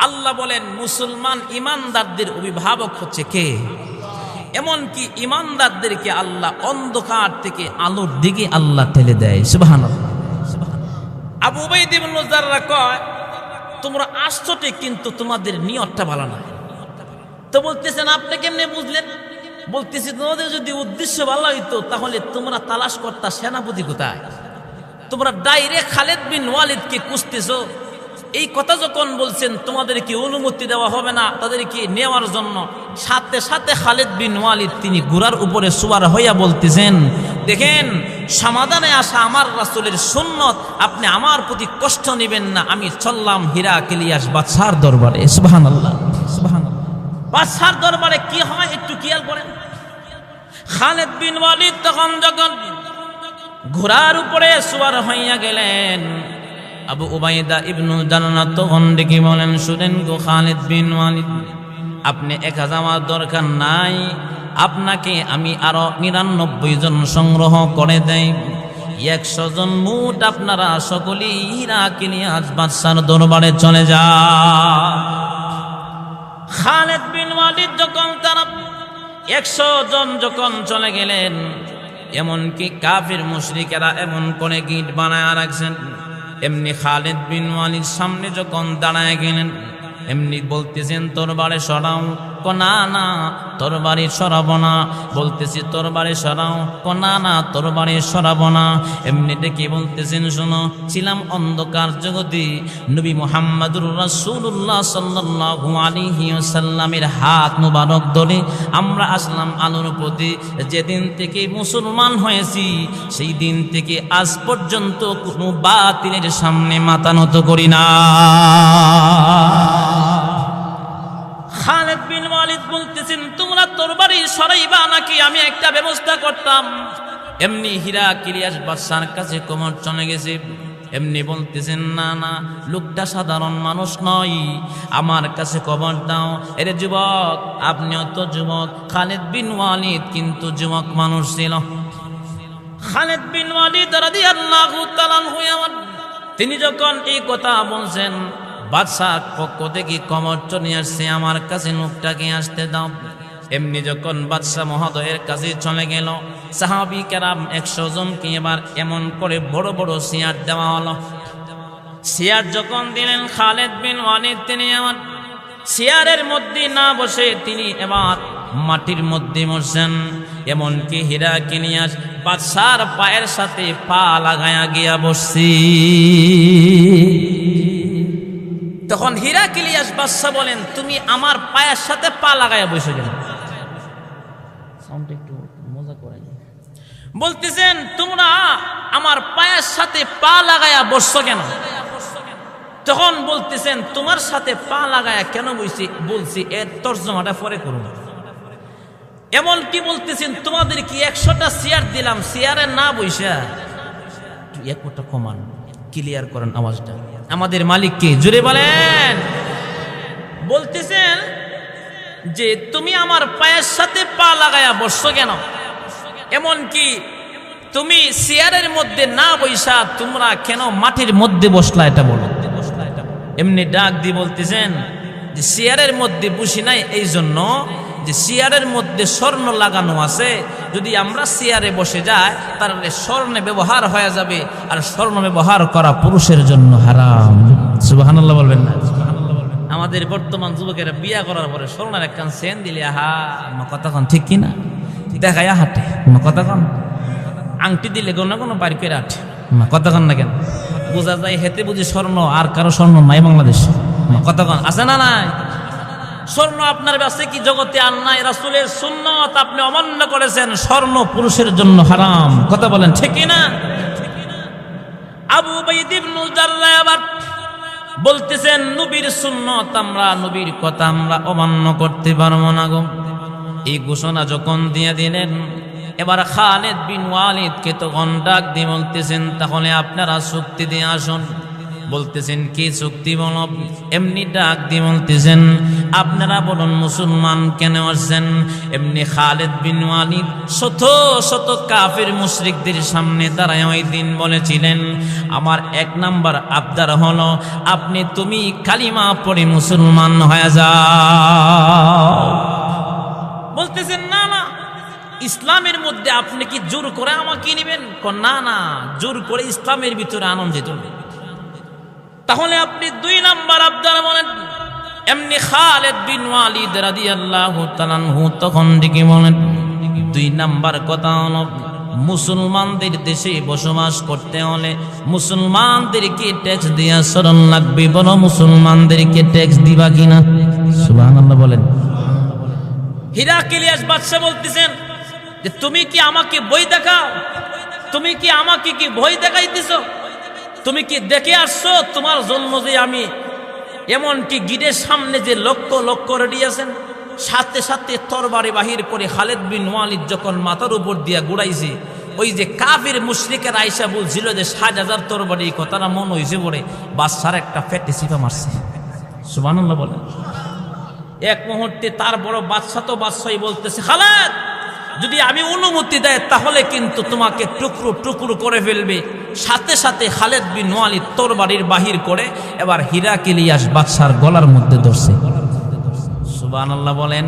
আল্লাহ বলেন মুসলমান ইমানদারদের অভিভাবক হচ্ছে কে? এমনকি ইমানদারদেরকে আল্লাহ অন্ধকার থেকে আলোর দিকে আল্লাহ ঠেলে দেয়। সুবহানাল্লাহ। আবু উবাইদ ইবনে জাররাহ কয়, তোমরা আসছো ঠিক, কিন্তু তোমাদের নিয়তটা ভালো না। তো বলতেছেন আপনি কেমনে বুঝলেন? বলতেছি তোমাদের যদি উদ্দেশ্য ভালো হইতো তাহলে তোমরা তালাশ করতা সেনাপতি কোথায়। তোমরা ডাইরেক্ট খালিদ বিন ওয়ালিদকে খুঁজতেছো। এই কথা যখন বলছেন তোমাদেরকে অনুমতি দেওয়া হবে না তাদেরকে নেওয়ার জন্য, সাথে সাথে খালিদ বিন ওয়ালিদ তিনি ঘোড়ার উপরে সওয়ার হইয়া বলতেছেন, দেখেন সমাধানে আসা আমার রাসূলের সুন্নত, আপনি আমার প্রতি কষ্ট নেবেন না। আমি চললাম হিরাক্লিয়াস বাদশার দরবারে। সুবহানাল্লাহ, সুবহানাল্লাহ। বাদশার দরবারে কি হয় একটু খেয়াল করেন। খালিদ বিন ওয়ালিদ তখন যখন ঘোড়ার উপরে সওয়ার হইয়া গেলেন, আবু উবাইদা ইবনে জান্নাত তখন ডেকে বলেন, শুনেন গো খালিদ বিন ওয়ালিদ, আপনি একা যাওয়ার দরকার নাই, আপনাকে আমি আরো 99 জন সংগ্রহ করে দেই। 100 জন মোট আপনারা সকলেই হিরাক্লিয়াস বাদশার দরবারে চলে যান। খালিদ বিন ওয়ালিদ যখন তারা 100 জন যখন চলে গেলেন, এমনকি কাফির মুশরিকেরা এমন করে গিট বানায় রাখছেন, এমনি খালিদ বিন ওয়ালিদ সামনে যখন দাঁড়ায় গেলেন, এমনি বলতেছেন তরবারে সরাও। না না তরবারি সরাবো না। বলতেছি তরবারি সরাও। না না তরবারি সরাবো না। এমনি ডেকে বলতেছেন, শোনো, ছিলাম অন্ধকার জগতে, নবী মুহাম্মদুর রাসূলুল্লাহ সাল্লাল্লাহু আলাইহি ওয়াসাল্লামের হাত মুবারক ধরে আমরা আসলাম আলোর প্রতি। যেদিন থেকে মুসলমান হয়েছি সেই দিন থেকে আজ পর্যন্ত কোনো বাতিলের সামনে মাথা নত করি না। খালিদ বিন ওয়ালিদ বলতেছেন, তোমরা তরবারি সরাইবা নাকি আমি একটা ব্যবস্থা করতাম। এমনি হিরাক্লিয়াস বাদশার কাছে কোমর চলে গেছে। এমনি বলতেছেন, না না লোকটা সাধারণ মানুষ নয়, আমার কাছে কবর দাও। এরে যুবক, আপনিও তো যুবক। খালিদ বিন ওয়ালিদ কিন্তু যুবক মানুষ ছিল। খালিদ বিন ওয়ালিদ রাদিয়াল্লাহু তাআলা আনহু তিনি যখন এই কথা বলছেন, বাদশার পক্ষ থেকে কবর নিয়ে আসছে, আমার কাছে লোকটাকে আসতে দাও। এমনি যখন বাদশাহ মহোদয়ের কাছে চলে গেল, সাহাবী কেরাম 100 জনকে এবার এমন করে বড় বড় চেয়ার দেওয়া হলো। চেয়ার যখন দিলেন, খালিদ বিন ওয়ালিদ তিনি আমার চেয়ারের মধ্যে না বসে তিনি এবার মাটির মধ্যে বসছেন। এমনকি হিরাক্লিয়াস বাদশার পায়ের সাথে পা লাগায়া গিয়া বসছি। তখন হিরাক্লিয়াস বাদশা বলেন, তুমি আমার পায়ের সাথে পা লাগায়া বসে গেলে। একটু মজা করে বলতেছেন, তোমরা আমার পায়ের সাথে পা লাগায়া বসছো কেন? তখন বলতেছেন, তোমার সাথে পা লাগায়া কেন বলছি এর তর্জমাটা পরে করুন। এমন কি বলতেছেন, তোমাদের কি 100টা চেয়ার দিলাম, চেয়ারে না বইসা এক কথা কমান, ক্লিয়ার করেন আওয়াজটা। আমাদের মালিককে জোরে বলেন। বলতেছেন যে তুমি আমার পায়ের সাথে পা লাগায়া বসছো কেন? এমন কি তুমি চেয়ারের মধ্যে না বইসা তোমরা কেন মাটির মধ্যে বসলা, এটা বলো। এমনি ডাক দিয়ে বলতেছেন যে চেয়ারের মধ্যে বসি নাই এই জন্য যে চেয়ারের মধ্যে স্বর্ণ লাগানো আছে, যদি আমরা চেয়ারে বসে যাই তাহলে স্বর্ণে ব্যবহার হয়ে যাবে, আর স্বর্ণ ব্যবহার করা পুরুষের জন্য হারাম। সুবহানাল্লাহ বলবেন না? আমাদের বর্তমান যুবকেরা বিয়া করার পরে স্বর্ণের একখান চেন দিলে, আহা কতক্ষণ, ঠিক কিনা? দেখায় হাঁটে কতক্ষণ, আংটি দিলে কোনো কোনো বাড়ি করে আটে কতক্ষণ না, কেন বোঝা যায় হেতে বুঝি স্বর্ণ, আর কারো স্বর্ণ নাই বাংলাদেশ। কতক্ষণ আছে না নাই? স্বর্ণ আপনার কাছে কি জগতে আর নাই? রাসূলের সুন্নাত আপনি অমান্য করেছেন, স্বর্ণ পুরুষের জন্য হারাম। কথা বলেন ঠিক না? আবু উবাইদ ইবনে জাররাহ আবার বলতেছেন, নবীর সুন্নাত আমরা, নবীর কথা আমরা অমান্য করতে পারবো না গো। এই ঘোষণা যখন দিয়ে দিলেন, এবার খালিদ বিন ওয়ালিদকে তখন ডাক দিয়ে বলতেছেন, তাহলে আপনারা চুক্তি দিয়ে আসুন। বলতেছেন কি চুক্তি বলো? এমনি ডাক দিয়ে বলতেছেন, আপনারা বলুন মুসলমান কেন আসছেন? এমনি খালিদ বিন ওয়ালিদ শত শত কাফির মুশরিকদের সামনে দাঁড়ায় ওই দিন বলেছিলেন, আমার 1 নাম্বার আবদার হলো তুমি কালিমা পড়ে মুসলমান হয়ে যাও। বলতেছেন না না, ইসলামের মধ্যে আপনি কি জোর করে আমাকে নেবেন? না না, জোর করে ইসলামের ভিতরে আনন্দিত নেই। তাহলে আপনি 2 নাম্বার আবদার বলেন। এমনি খালিদ বিন ওয়ালিদ রাদিয়াল্লাহু তাআলা আনহু তখন ডেকে বলেন, 2 নাম্বার কথা হলো, মুসলমানদের দেশে বসবাস করতে হলে মুসলমানদেরকে ট্যাক্স দেওয়া সরল লাগবে। বলো মুসলমানদেরকে ট্যাক্স দিবা কিনা? সুবহানাল্লাহ বলেন। হিরাক্লিয়াস বাদশা বলতেছেন যে তুমি কি আমাকে বই দেখাও? তুমি কি আমাকে কি ভয় দেখাইতেছো? তুমি কি দেখে আসছো তোমার জন্য যে আমি এমনকি গিরের সামনে যে লক্ষ লক্ষ রেডি আছেন, সাথে সাথে তরবারি বাহির করে খালিদ বিন ওয়ালিদ যখন মাথার উপর দিয়া গুড়াইছে, ওই যে কাফির মুশরিকের আয়েশা বলছিল যে 60,000 তরবারি, কথাটা মন হইছে পড়ে বাদশার একটা পেটে চিপা মারছে। সুবহানাল্লাহ বলেন। এক মুহূর্তে তার বড় বাদশা তো বাদশাই বলতেছে, খালিদ যদি আমি অনুমতি দেয় তাহলে কিন্তু তোমাকে টুকরো টুকরো করে ফেলবে। সাথে সাথে খালিদ বিন ওয়ালিদ তরবারির বাহির করে এবার হিরাক্লিয়াস বাদশার গলার মধ্যে ধরছে। সুবহানাল্লাহ বলেন।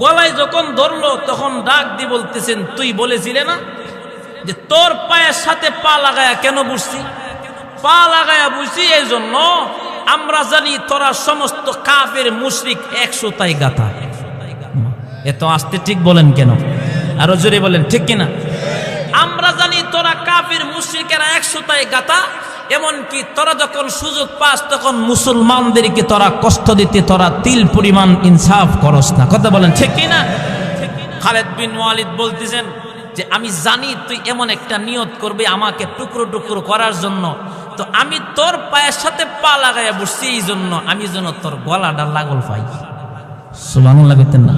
গলায় যখন ধরলো তখন ডাক দিয়ে বলতেছেন, তুই বলেছিলে না যে তোর পায়ের সাথে পা লাগায়া কেন বসছি? পা লাগায়া বসছি এই জন্য আমরা জানি তোরা সমস্ত কাফের মুশরিক 100টাই গাথা। এত আস্তে ঠিক বলেন কেন? আরো জোরে বলেন ঠিক কিনা? আমরা জানি তোরা কাফের মুশরিকেরা 100টাই গাথা। এমনকি তোরা যখন সুযোগ পাস তখন মুসলমানদেরকে তোরা কষ্ট দিতে তোরা তিল পরিমাণ ইনসাফ করস না। কথা বলেন ঠিক কিনা? খালিদ বিন ওয়ালিদ বলতেছেন যে আমি জানি তুই এমন একটা নিয়ত করবে আমাকে টুকরো টুকরো করার জন্য, তো আমি তোর পায়ের সাথে পা লাগাইয়া বসছি এই জন্য আমি যেন তোর গলাটা লাগল পাই। সুবহানাল্লাহ কইতেন না?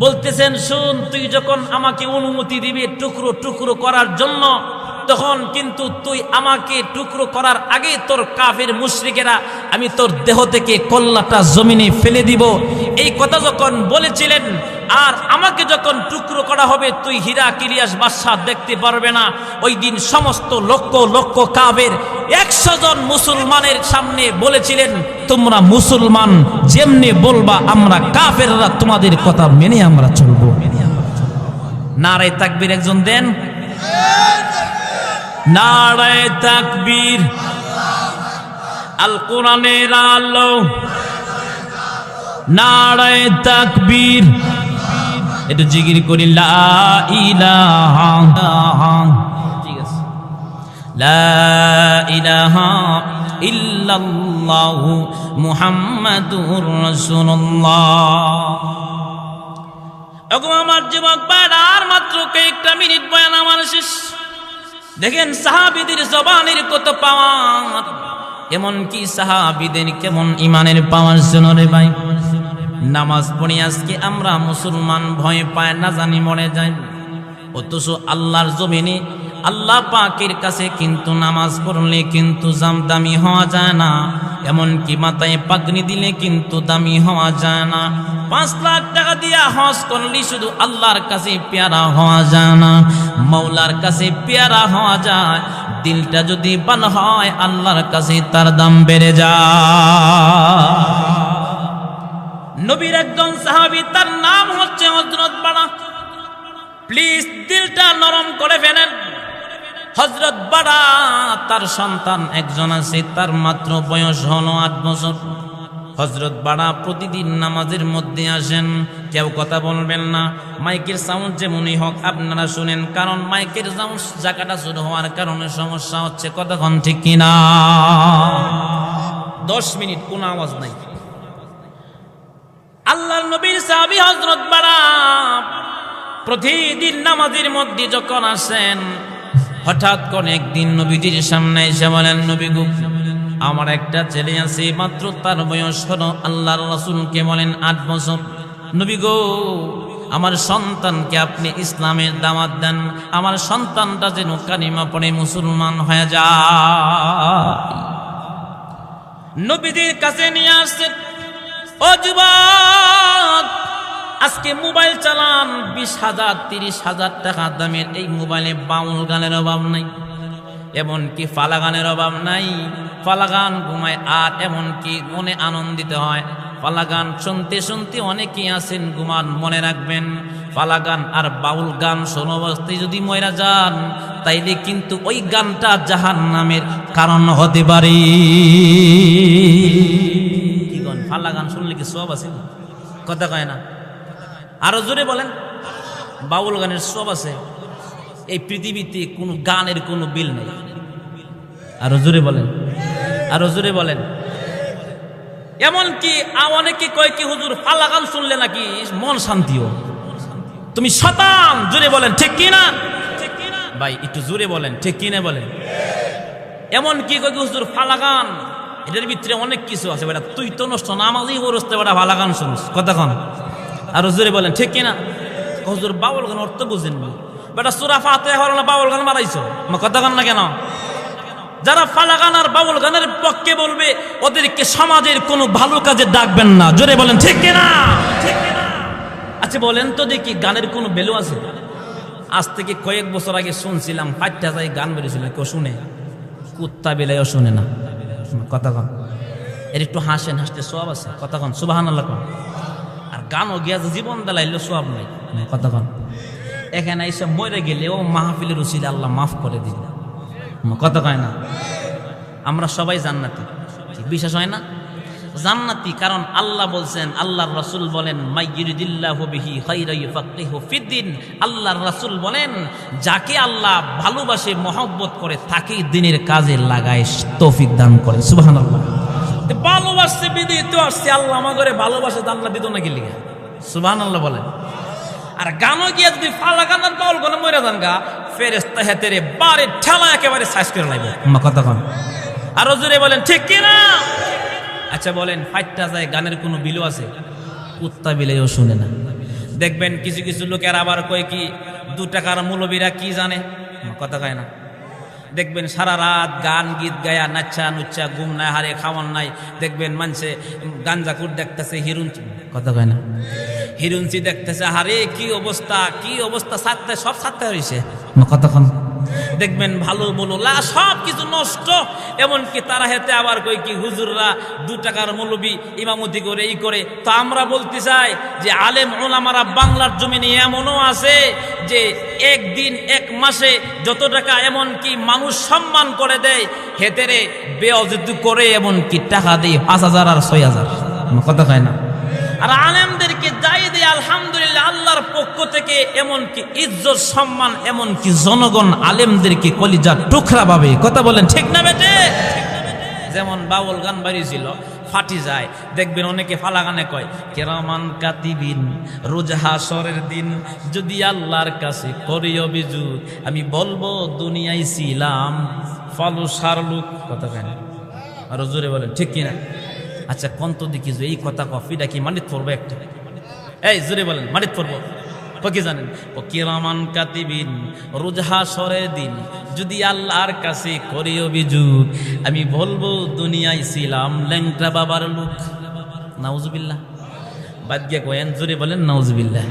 বলতেছেন শুন, তুই যখন আমাকে অনুমতি দিবি টুকরো টুকরো করার জন্য, তখন কিন্তু তুই আমাকে টুকরো করার আগে তোর কাফের মুশরিকেরা আমি তোর দেহ থেকে কল্লাটা জমিনে ফেলে দিব। এই কথা যখন বলেছিলেন, আর আমাকে যখন টুকরো করা হবে তুই হিরাক্লিয়াস বাদশা দেখতে পারবে না। ওই দিন সমস্ত লক্ষ লক্ষ কাফের 100 জন মুসলমানের সামনে বলেছিলেন, তোমরা মুসলমান যেমনি বলবা আমরা কাফেররা তোমাদের কথা মেনে আমরা চলবো। নারে তাকবীর একজন দেন। নারে তাকবীর। আল কোরআনের আলো। নারে তাকবীর। একটু জিকির করি লা ইলাহা। ঠিক আছে, লা ইলাহা ইল্লাল্লাহু মুহাম্মাদুর রাসূলুল্লাহ। এখন আমার যুবক ভাইরা, আর মাত্র কয়েকটা মিনিট বয়ান আমার শেষ। দেখেন সাহাবীদের জবানের কত পাওয়ার, এমনকি সাহাবীদের কেমন ইমানের পাওয়ার ছিল রে ভাই। নামাজ পড়ি আজকে আমরা মুসলমান ভয় পায় না জানি মরে যায়, অথচ আল্লাহর জমিনে আল্লাহ পাকের কাছে কিন্তু নামাজ পড়লে কিন্তু দামি হওয়া যায় না, এমনকি মাথায় পাগড়ি দিলে কিন্তু দামি হওয়া যায় না। 5 লাখ টাকা দিয়া হজ করলে শুধু আল্লাহর কাছে পেয়ারা হওয়া যায় না, মওলার কাছে পেয়ারা হওয়া যায়। দিলটা যদি ভালো হয় আল্লাহর কাছে তার দাম বেড়ে যায়। নবীর একজন সাহাবী, তার নাম হচ্ছে হযরত বাড়া। প্লিজ দিলটা নরম করে ফেলেন। হযরত বাড়া, তার সন্তান একজন আছে, তার মাত্র বয়স হলো 8 বছর। হযরত বাড়া প্রতিদিন নামাজের মধ্যে আসেন, কেউ কথা বলবেন না। মাইকের সাউন্ড যেমনই হোক আপনারা শুনেন, কারণ মাইকের সাউন্ড জায়গাটা শুরু হওয়ার কারণে সমস্যা হচ্ছে। কতক্ষণ ঠিক কিনা? 10 মিনিট কোনো আওয়াজ নাই। আল্লাহর নবীর সাহাবী হযরত বাড়া প্রতিদিন নামাজের মধ্যে যখন আসেন, হঠাৎ করে একদিন নবীজির সামনে এসে বলেন, নবী গো, আমার একটা ছেলে আছে, মাত্র তার বয়স হলো, আল্লাহর রাসূলকে বলেন 8 বছর। নবী গো, আমার সন্তানকে আপনি ইসলামের দাওয়াত দেন, আমার সন্তানটা যেন কালিমা পড়ে মুসলমান হয়ে যায়। নবীজির কাছে নিয়ে আসছেন, ও যুবক, আজকে মোবাইল চালান 20,000 30,000 টাকা দামের এই মোবাইলে বাউল গানের অভাব নাই, এমনকি ফালা গানের অভাব নাই। ফালা গান ঘুমায়, আর এমনকি মনে আনন্দিত হয়। ফালা গান শুনতে শুনতে অনেকেই আছেন ঘুমান। মনে রাখবেন, ফালা গান আর বাউল গান শোনো অবস্থায় যদি ময়রা যান, তাইলে কিন্তু ওই গানটা জাহান্নামের কারণ হতে পারে। কি গান? ফালা গান শুনলে কি সব আছে? কথা কয় না? আরো জোরে বলেন। বাউল গানের সব আছে। এই পৃথিবীতে কোনো গানের কোনো বিল নেই। আরো জোরে বলেন, আরো জোরে বলেন। এমনকি অনেকে কয় কি হুজুর ফালা গান শুনলে নাকি মন শান্তিও। তুমি শতান, জোরে বলেন ঠিক কি না? ভাই একটু জোরে বলেন ঠিক কি না বলেন। এমনকি কয় কি হুজুর ফালা গান, এটার ভিতরে অনেক কিছু আছে বেটা, তুই তো নষ্ট নামাজই করতে বেটা ফালা গান শুনিস। কথা কন, আরো জোরে বলেন ঠিক কি না? হুজুর বাউল গান অর্থ বুঝেননি বেটা, সূরা ফাতিহা হলো না বাউল গান মারাইছো, কথা কন না কেন? যারা ফালা গান আর বাউল গানের পক্ষে বলবে, ওদেরকে সমাজের কোনো ভালো কাজে ডাকবেন না। জোরে বলেন ঠিক কি না? আচ্ছা বলেন তো দেখি, গানের কোনো ভ্যালু আছে? আজ থেকে কয়েক বছর আগে শুনছিলাম 5টা গান বেরিয়েছিল, কেউ শুনে? কুত্তা বেলায়ও শুনে না। কথা কন, এর একটু হাসেন, হাসতে সব আছে। কথা কন সুবহানাল্লাহ কন। আর গানও গিয়া জীবন দালাইলে সব নাই। কথা কন, এখানে এসে মরে গেলেও মাহফিলের উসিলে আল্লাহ মাফ করে দিল। কথা কয় না? আমরা সবাই জান্নাতি, বিশ্বাস হয় না? জান্নাতি, কারণ আল্লাহ বলছেন, আল্লাহর রাসূল বলেন, মাইয়ুরিদিল্লাহু বিহি খায়রান ইউফাক্কিহু ফিদ্দিন। আল্লাহর রাসূল বলেন, যাকে আল্লাহ ভালোবাসে, মহব্বত করে, তাকেই দ্বীনের কাজে লাগায় তৌফিক দান করে। সুবহানাল্লাহ। ভালোবাসছে বিদিত তো আসছে, আল্লাহ আমাদের ভালোবাসে, আল্লাহ দিত না গেলি। সুবহানাল্লাহ বলেন। আর গানও গিয়া যদি ফালা গান আর বাউল গানে মরে যান গা, ফেরেশতা হেতেরে বারে ঠেলা একেবারে সাইজ করে লাইব। কথা কন, আরো জোরে বলেন ঠিক কি না? আচ্ছা বলেন, 5টা গানের কোনো বিলু আছে? কুত্তা বিলেও শুনে না। দেখবেন কিছু কিছু লোকের আবার কয় কি 2 টাকার মৌলবীরা কি জানে, কথা কয় না। দেখবেন সারা রাত গান গীত গায়া নাচ্ছা নুচ্ছা, ঘুম নাই, হারে খাওয়ান নাই। দেখবেন মানুষে গাঞ্জাকুর দেখতেছে, হিরুঞ্চি, কথা কয় না, হিরুঞ্চি দেখতেছে, হারে কি অবস্থা, কি অবস্থা, সাথে সব সাথে হয়েছে। কতক্ষণ দেখবেন ভালো বলো সব কিছু নষ্ট। এমনকি তারা হেতে আবার কই কি হুজুররা 2 টাকার মৌলবী ইমামতি করে এই করে। তো আমরা বলতে চাই যে আলেম ওলামারা বাংলার জমিনে এমনও আছে যে একদিন এক মাসে যত টাকা এমনকি মানুষ সম্মান করে দেয়, হেতেরে বেয়াজতি করে, এমনকি টাকা দেয় 5,000 আর 6,000। কথা কয় না? আর আলেমদেরকে যাই দেয় আলহামদুলিল্লাহ আল্লাহর পক্ষ থেকে, এমনকি ইজ্জত সম্মান, এমনকি জনগণ আলেমদেরকে কলিজার টুকরা ভাবে। কথা বলেন ঠিক না বেটে? যেমন বাউল গান বাড়িয়েছিল, ফাটি যায়। দেখবেন অনেকে ফালা গানে কয়, কেরামান কাতিবিন রোজ হাসরের দিন যদি আল্লাহর কাছে করি অভিযোগ, আমি বলবো দুনিয়ায় ছিলাম ফলসার লোক। কথা কেন? আরো জোরে বলেন ঠিক কিনা? আচ্ছা কন্ত দেখি এই কথা কফিটা কি মানিত পড়বো একটা? এই জোরে বলেন, মানিত পড়বো কি জানেন? ও কিরামান কাতিবিন রোজ হাসরের দিন যদি আল্লাহর কাছে করি অভিযোগ, আমি বলবো দুনিয়ায় ছিলাম ল্যাংটা বাবার লোক। নাউজুবিল্লাহ। বাদ গিয়ে কয়েন, জোরে বলেন নাউজুবিল্লাহ।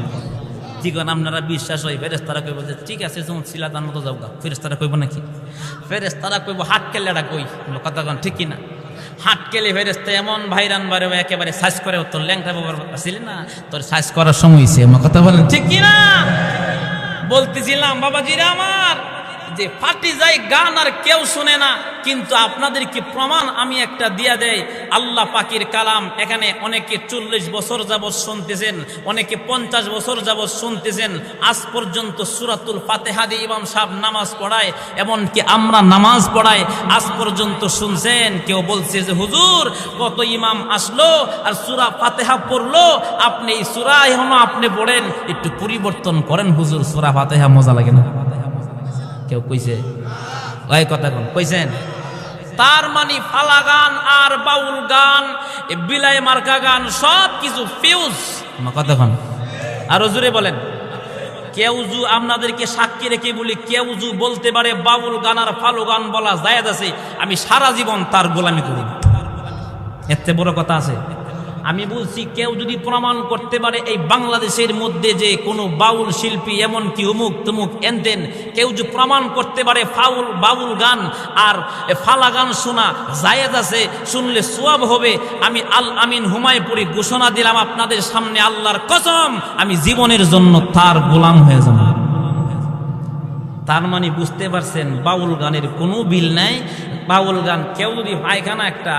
কি কন আপনারা বিশ্বাস হয়? ফেরেশতারা কইব যে ঠিক আছে যখন ছিলা তার মতো যাও গা। ফেরেশতারা কইব নাকি? ফেরেশতারা কইব হাত কেলেটা কই। কথা কন ঠিক কিনা? হাট কেলে ফেরেশতা এমন ভাইরান বারে একেবারে সাইজ করে, তোর ল্যাংটা বাবার ছিলি না, তোর সাইজ করার সময় হয়েছে। আমার কথা বলেন ঠিক কিনা? বলতেছিলাম বাবাজিরা আমার যে ফাটি যায় গান আর কেউ শুনে না, কিন্তু আপনাদেরকে প্রমাণ আমি একটা দিয়া দেই। আল্লাহ পাকের কালাম এখানে অনেকে 40 বছর যাবৎ শুনতেছেন, অনেকে 50 বছর যাবৎ শুনতেছেন। আজ পর্যন্ত সূরাতুল ফাতিহা দিয়ে ইমাম সাহেব নামাজ পড়ায়, এমনকি আমরা নামাজ পড়াই, আজ পর্যন্ত শুনছেন কেউ বলছে যে হুজুর কত ইমাম আসলো আর সূরা ফাতিহা পড়লো, আপনি এই সূরা এখনো আপনি পড়েন, একটু পরিবর্তন করেন হুজুর, সূরা ফাতিহা মজা লাগে না? কেউ কইছে? ওই কথা কোন কইছেন? তার মানে ফালা গান আর বাউল গান, বিলাই মার্কা গান সব কিছু ফিউজ। কথা কোন আরো জোরে বলেন। কেউ আপনাদেরকে সাক্ষী রেখে বলি, কেউ বলতে পারে বাউল গান আর ফালু গান বলা জায়েজ আছে, আমি সারা জীবন তার গোলামি করি, এতে বড় কথা আছে? আমি বলছি কেউ যদি প্রমাণ করতে পারে এই বাংলাদেশের মধ্যে যে কোনো বাউল শিল্পী এমনকি অমুক তমুক এনতেন, কেউ যদি প্রমাণ করতে পারে বাউল গান আর ফালা গান শোনা জায়েজ আছে, শুনলে সওয়াব হবে, আমি আল আমিন হুমায়ুপুরি ঘোষণা দিলাম আপনাদের সামনে, আল্লাহর কসম আমি জীবনের জন্য তার গোলাম হয়ে যাব। তার মানে বুঝতে পারছেন বাউল গানের কোনো বিল নাই। বাউল গান কেউ যদি পায়খানা একটা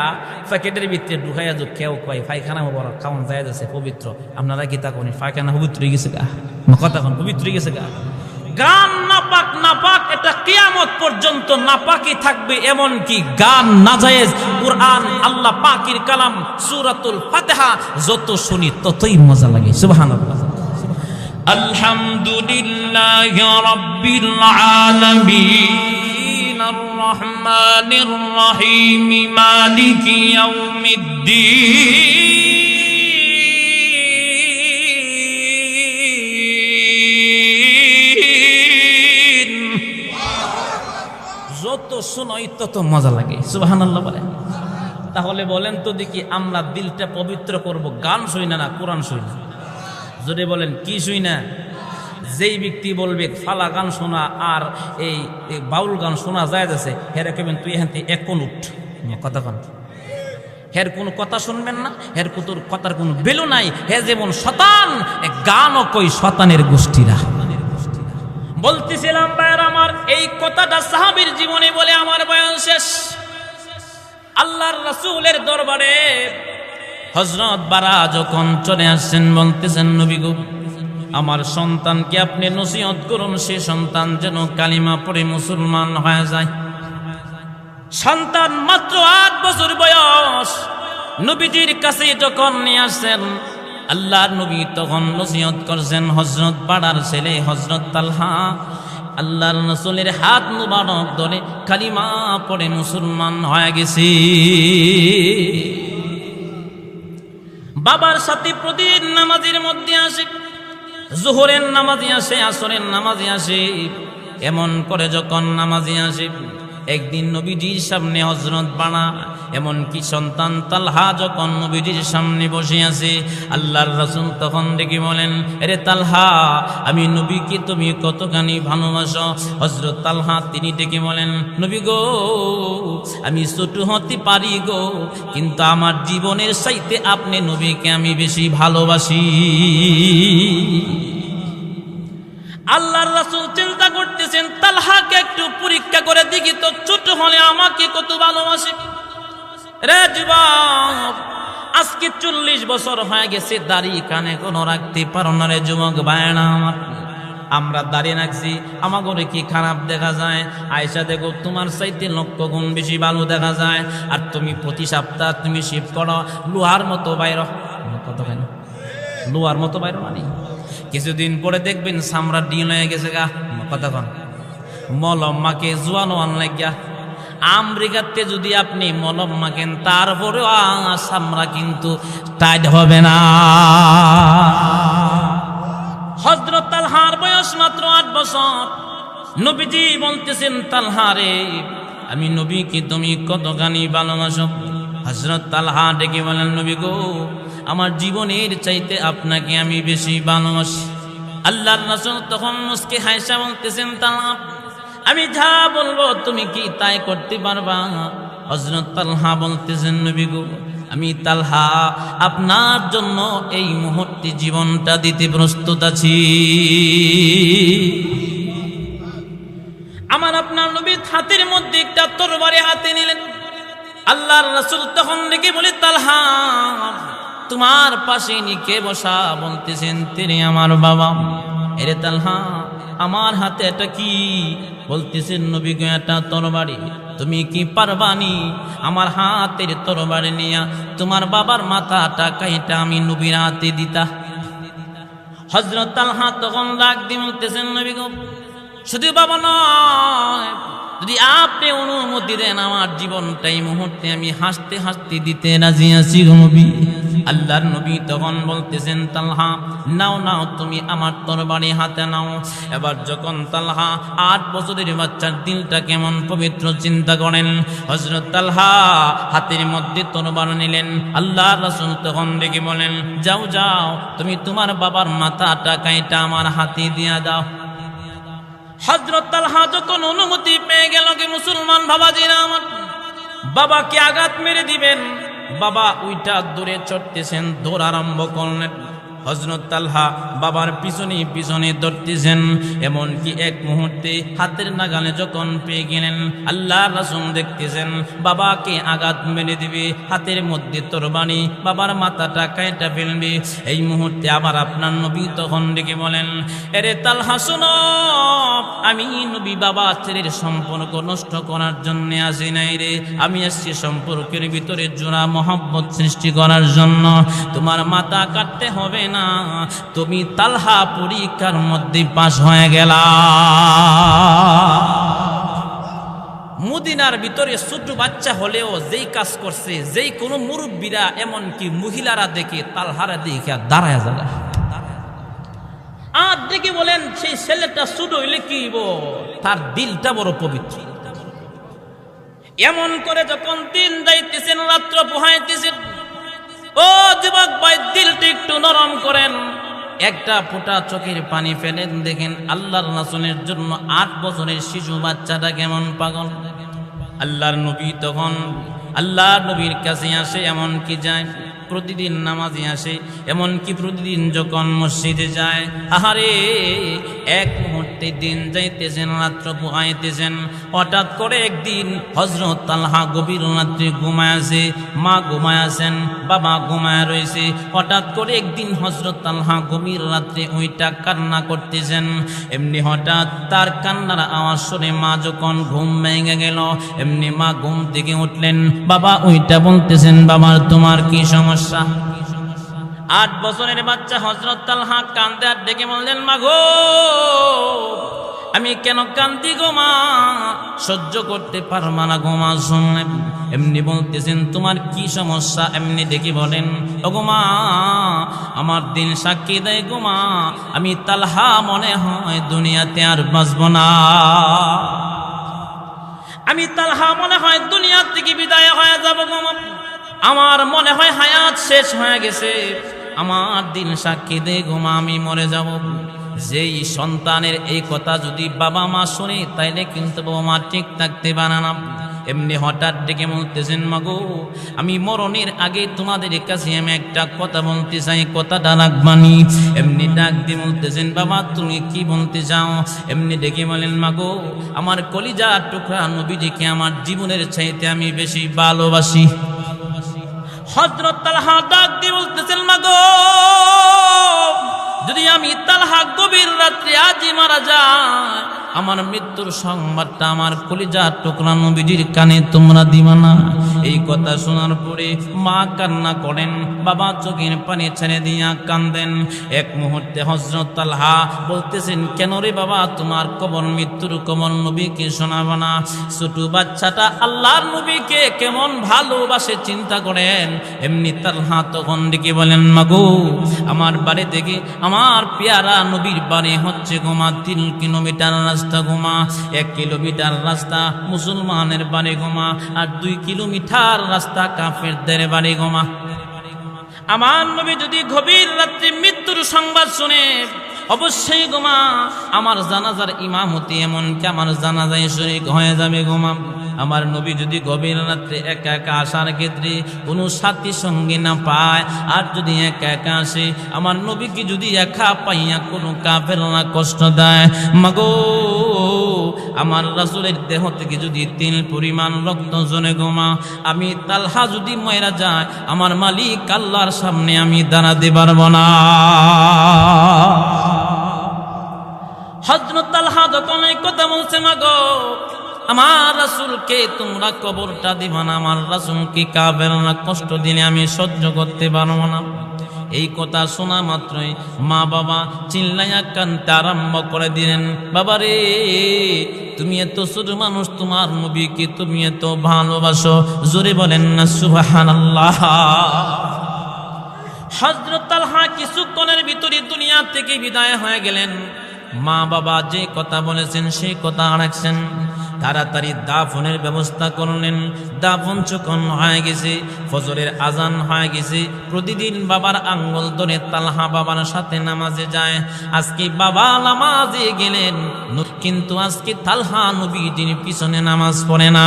প্যাকেটের ভিতরে ঢুকাইয়া যদি কেউ কয় পায়খানা বড় খাওয়ান যায় যাচ্ছে পবিত্র, আপনারা কি তা করেন? পায়খানা পবিত্র হয়ে গেছে গা, কথা কোন পবিত্র হয়ে গেছে গা? গান নাপাক নাপাক, এটা কিয়ামত পর্যন্ত নাপাকি থাকবে। এমন কি গান নাজায়েজ, কুরআন আল্লাহ পাকের কালাম সূরাতুল ফাতিহা যত শুনি ততই মজা লাগে। সুবহানাল্লাহ। আলহামদুলিল্লাহি রাব্বিল আলামিন আর রহমানির রহিম মালিকি ইয়াউমিদ্দিন, যত শুনাই তত মজা লাগে। সুবহানাল্লাহ বলেন। তাহলে বলেন তো দেখি, আমরা দিলটা পবিত্র করব গান শুই না, না কোরআন শুই না? যদি বলেন কি শুই না? যেই ব্যক্তি বলবে ফালা গান শোনা আর এই বাউল গান শোনা যায় আছে, হেরে কেবেন তুই এখান থেকে এখন উঠ, কথা কন। হের কোনো কথা শুনবেন না, হের কুতুর কথার কোনো বেলু নাই। হে যেমন শতান, গানও কই শতানের গোষ্ঠীরা। বলতেছিলাম ভাইয়ের আমার, এই কথাটা সাহাবীর জীবনে বলে আমার বয়ান শেষ। আল্লাহর রাসূলের দরবারে হযরত বারা যখন চলে আসছেন, বলতেছেন নবী গো, আমার সন্তানকে আপনি নসিহত করুন, সে সন্তান যেন কালিমা পড়ে মুসলমান হয়ে যায়। সন্তান মাত্র 8 বছর বয়স, নবীজির কাছে যখন নিয়ে আসছেন, আল্লাহর নবী তখন নসিহত করছেন হযরত বারার ছেলে হযরত তালহা আল্লাহর রাসূলের হাত মুবারক ধরে কালিমা পড়ে মুসলমান হয়ে গেছে। বাবার সাথে প্রতিদিন নামাজের মধ্যে আসে, জোহরের নামাজে আসে, আসরের নামাজে আসে। এমন করে যখন নামাজে আসে, একদিন নবীজির সামনে হযরত বানা এমনকি সন্তান তালহা যখন নবীজির সামনে বসে আছে, আল্লাহর রাসূল তখন ডেকে বলেন, আরে তালহা, আমি নবীকে তুমি কতখানি ভালোবাসো? হযরত তালহা তিনি ডেকে বলেন, নবী গো, আমি ছোট হতে পারি গো, কিন্তু আমার জীবনের চাইতে আপনি নবীকে আমি বেশি ভালোবাসি। আল্লাহর রাসূল চিন্তা করতেছেন, তালহাকে একটু পরীক্ষা করে দেখি তো, ছোট হলে আমাকে কত ভালোবাসে। রে যুবক, আজকে 40 বছর হয়ে গেছে, দাড়ি কানে কোনো রাখতে পারো না রে যুবক ভাইরা আমার। আমরা দাড়ি রাখছি, আমাগরে কি খারাপ দেখা যায়? আয়েশা দেখো, তোমার চাইতে লক্ষ গুণ বেশি ভালো দেখা যায়। আর তুমি প্রতি সপ্তাহ তুমি শিব করো, লোহার মতো বাইর, কত কেন লোহার মতো বাইর মানে কিছুদিন পরে দেখবেন চামড়া ডিল হয়ে গেছে গা, কথা কন। মলম মাকে জোয়ানো আন লাগিয়া, আমেরিকাতে যদি আপনি মলম মাখেন তারপরেও চামড়া কিন্তু টাইট হবে না। হযরত তালহার বয়স মাত্র 8 বছর। নবীজি বলতেছেন, তালহা রে, আমি নবীকে তুমি কতখানি ভালোবাসো? হযরত তালহা ডেকে বলেন, নবী গো, আমার জীবনের চাইতে আপনাকে আমি বেশি ভালোবাসি। আল্লাহর রাসূল তখন মুস্কি হাসা বলতেছেন, তালহা, আমি যা বলবো তুমি কি তাই করতে পারবা? হযরত তালহা বলতেছেন, নবী গো, আমি তালহা আপনার জন্য এই মুহূর্তে জীবনটা দিতে প্রস্তুত আছি। আমার আপনার নবী হাতের মধ্যে একটা তরবারি হাতে নিলেন। আল্লাহর রাসূল তখন ডেকে বলে, তালহা, তোমার পাশে নিকে বসা। বলতেছেন, তিনি আমার বাবা। এরে তালহা, আমার হাতে এটা কি? বলতেছেন, নবী গো, এটা তরবারি। তুমি কি পারবানি আমার হাতের তরবারি নিয়া তোমার বাবার মাথাটা কাইটা আমি নবীর হাতে দিতা? হযরত তালহা তখন ডাক দিয়ে বলতেছেন, নবী গো, শুধু বাবা নয়, যদি আপনি অনুমতি দেন আমার জীবনটা এই মুহূর্তে আমি হাসতে হাসতে দিতে রাজি আছি গো নবী। আল্লাহর নবী তখন বলতেছেন তালহা নাও নাও তুমি আমার তরবারি হাতে নাও। এবার যখন তালহা 8 বছরের বাচ্চার দিলটা কেমন পবিত্র চিন্তা করেন, হযরত তালহা হাতের মধ্যে তরবারি নিলেন। আল্লাহর রাসূল তখন ডেকে বলেন যাও যাও তুমি তোমার বাবার মাথাটা কাইটা আমার হাতে দিয়া দাও। হযরত তালহা যখন অনুমতি পেয়ে গেল কি মুসলমান বাবাজিরা আমার, বাবাকে আঘাত মেরে দিবেন, বাবা উইটা দূরে চড়তেছেন, দৌড় আরম্ভ করলেন। হযরত তালহা বাবার পিছনে পিছনে দৌড়তেছেন। এমনকি এক মুহূর্তে হাতের নাগালে যখন পেয়ে গেলেন, আল্লাহর রাসূল দেখতেছেন বাবাকে আঘাত মেরে দিবে, হাতের মধ্যে তরবারি, বাবার মাথাটা কাইটা ফেলবে। এই মুহূর্তে আবার আপনার নবী তখন ডেকে বলেন এরে তালহা শোনো, আমি নবী বাবা ছেলের সম্পর্ক নষ্ট করার জন্য আসি নাই রে, আমি আসছি সম্পর্কের ভিতরে জোড়া মহব্বত সৃষ্টি করার জন্য। তোমার মাথা কাটতে হবে না, তুমি তালহা পরীক্ষার মধ্যে পাস হয়ে গেলা। মদিনার ভিতরে ছোট বাচ্চা হলেও যেই কাজ করছে, যেই কোনো মুরব্বীরা এমনকি মহিলারা দেখে তালহারা দেখে দাঁড়ায় যাবে। আর দেখে বলেন সেই ছেলেটা ছোট হইলে কি তার দিলটা বড় পবিত্র। এমন করে যখন দিন যাইতেছেন, রাত্র পোহাইতেছেন, ও যুবক ভাই দিলটা একটু নরম করেন, একটা ফোঁটা চোখের পানি ফেলেন, দেখেন আল্লাহর রাসূলের জন্য 8 বছরের শিশু বাচ্চাটা কেমন পাগল। আল্লাহর নবী তখন আল্লাহর নবীর কাছে আসে, এমনকি যায় প্রতিদিন নামাজে আসে, এমনকি প্রতিদিন যখন মসজিদে যায়। আহারে এক মুহূর্তে দিন যাইতেছেন, রাত্র পোহাইতেছেন, হঠাৎ করে একদিন হযরত তালহা গভীর রাত্রে ঘুমায় আছে, মা ঘুমায় আছেন, বাবা ঘুমায় রয়েছে। হঠাৎ করে একদিন হযরত তালহা গভীর রাত্রে ওইটা কান্না করতেছেন। এমনি হঠাৎ তার কান্নার আওয়াজ শুনে মা যখন ঘুম ভেঙে গেল, এমনি মা ঘুম থেকে উঠলেন, বাবা ওইটা বলতেছেন বাবার তোমার কি সমস্যা? 8 বছরের বাচ্চা হযরত তালহা কান্দে আর ডেকে বললেন মা গো, আমি কেন কান্দি গো মা, সহ্য করতে পারবা না গো মা। শুনলেন এমনি বলতেছেন তোমার কি সমস্যা? এমনি ডেকে বলেন ওগো মা, আমার দিন সাক্ষী দেয় গো মা, আমি তালহা মনে হয় দুনিয়াতে আর বাঁচব না, আমি তালহা মনে হয় দুনিয়া থেকে বিদায় হয়ে যাব গো মা, আমার মনে হয় হায়াত শেষ হয়ে গেছে, আমার দিন সাক্ষী দে গো মা, আমি মরে যাব। যেই সন্তানের এই কথা যদি বাবা মা শুনে তাইলে কিন্তু বাবা মা ঠিক থাকতে পারে না। এমনি হঠাৎ ডেকে বলতেছেন মাগো, আমি মরণের আগে তোমাদের কাছে আমি একটা কথা বলতে চাই, কথাটা রাখবানি। এমনি ডাক দিয়ে বলতেছেন বাবা তুমি কি বলতে চাও? এমনি ডেকে বলেন মাগো, আমার কলিজার টুকরা নবীজিকে আমার জীবনের চাইতে আমি বেশি ভালোবাসি। হযরত তালহা ডাক দিয়ে বলতেছেন মাগো, যদি আমি তালহা গভীর রাত্রে আজই মারা যায়, আমার মৃত্যুর সংবাদটা আমার কলিজার টুকরা নবীজির কানে তোমরা দিবা না? এই কথা শোনার পরে মা কান্না করেন, বাবা চোখের পানি ছেড়ে দিয়া কান্দেন। এক মুহূর্তে হযরত তালহা বলতেছেন কেন রে বাবা, তোমার কবর মৃত্যুর কবর নবীকে শোনাবা না? ছোট বাচ্চাটা আল্লাহর নবীকে কেমন ভালোবাসে চিন্তা করেন। এমনি তালহা তখন ডেকে বলেন মাগো, আমার বাড়ি থেকে আমার পেয়ারা নবীর বাড়ি হচ্ছে গোমা 3 কিলোমিটার রাস্তা গোমা, 1 কিলোমিটার রাস্তা মুসলমানের বাড়ি গোমা, আর 2 কিলোমিটার রাস্তা কাফেরদের বাড়ি গোমা। আমার নবী যদি গভীর রাত্রে মৃত্যুর সংবাদ শুনে অবশ্যই গোমা আমার জানাজার ইমামতি, এমনকি আমার জানাজায় শরীক হয়ে যাবে গোমা। আমার নবী যদি গভীর রাত্রে একা একা আসার ক্ষেত্রে কোনো সাথী সঙ্গী না পায়, আর যদি একা একা আসে, আমার নবীকে যদি একা পাইয়া কোনো কাফেররা কষ্ট দেয়, মাগো আমার রাসূলের দেহ থেকে যদি 3 পরিমাণ রক্ত ঝরে গোমা, আমি তালহা যদি মরে যায়, আমার মালিক আল্লাহর সামনে আমি দাঁড়াতে পারবো না। হযরত তালহা যখন এই কথা বলছে মাগো, আমার রাসূলকে তোমরা কবরটা দিবা না, আমার রাসূলকে কাফেররা কষ্ট দিলে আমি সহ্য করতে পারবো না। এই কথা শোনা মাত্রই মা বাবা চিল্লাইয়া কাঁদতে আরম্ভ করে দিলেন, বাবা রে তুমি এত ছোট মানুষ, তোমার নবীকে তুমি এত ভালোবাসো, জোরে বলেন না সুবহানাল্লাহ। হযরত তালহা কিছুক্ষণের ভিতরে দুনিয়া থেকে বিদায় হয়ে গেলেন। মা বাবা যে কথা বলেছেন সেই কথা রাখছেন। তাড়াতাড়ি দাফনের ব্যবস্থা করলেন। দাফন যখন হয়ে গেছে, ফজরের আজান হয়ে গেছে, প্রতিদিন বাবার আঙ্গুল ধরে তালহা বাবার সাথে নামাজে যায়। আজকে বাবা নামাজে গেলেন, কিন্তু আজকে তালহা নবীজির পিছনে নামাজ পড়ে না।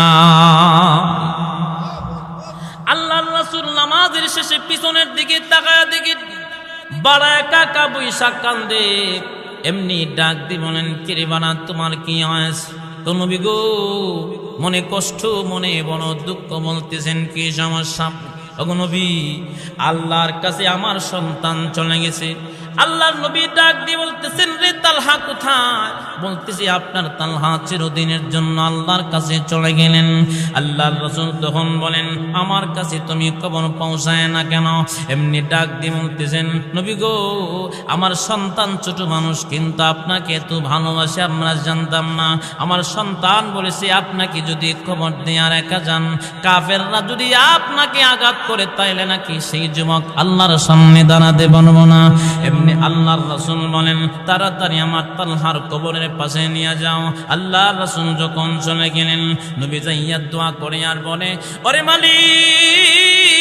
আল্লাহর রাসূল নামাজের শেষে পিছনের দিকে তাকায় দেখে বাড়ায় কাকা বৈশাখ কান্দে। এমনি ডাক দি বলেন, কিরে বানা তোমার কি হয়েছে? তো নবী গো, মনে কষ্ট, মনে বড় দুঃখ, বলতেছেন কি সমস্যা? ওগো নবী, আল্লাহর কাছে আমার সন্তান চলে গেছে। আল্লাহর নবী ডাক দিয়ে বলতেছেন, রে তালহা কোথায়? বলতেছি আপনার তালহা চিরদিনের জন্য আল্লাহর কাছে চলে গেলেন। আল্লাহর রাসূল তখন বলেন, আমার কাছে তুমি খবর পৌঁছায় না কেন? এমনি ডাক দিয়ে বলতেছেন, নবী গো, আমার সন্তান ছোট মানুষ, কিন্তু আপনাকে এত ভালোবাসে আমরা জানতাম না। আমার সন্তান বলেছে আপনাকে যদি খবর দিয়ে আর একা যান, কাফেররা যদি আপনাকে আঘাত করে, তাইলে নাকি সেই যুবক আল্লাহর সামনে দাঁড়াতে পারবো না। এমনি আল্লাহর রাসূল বলেন, তাড়াতাড়ি আমার তালহার কবরের পাশে নিয়ে যাও। আল্লাহর রাসূল যখন চলে গেলেন, নবী যাইয়া দোয়া করে আর বলে, ওরে মালিক,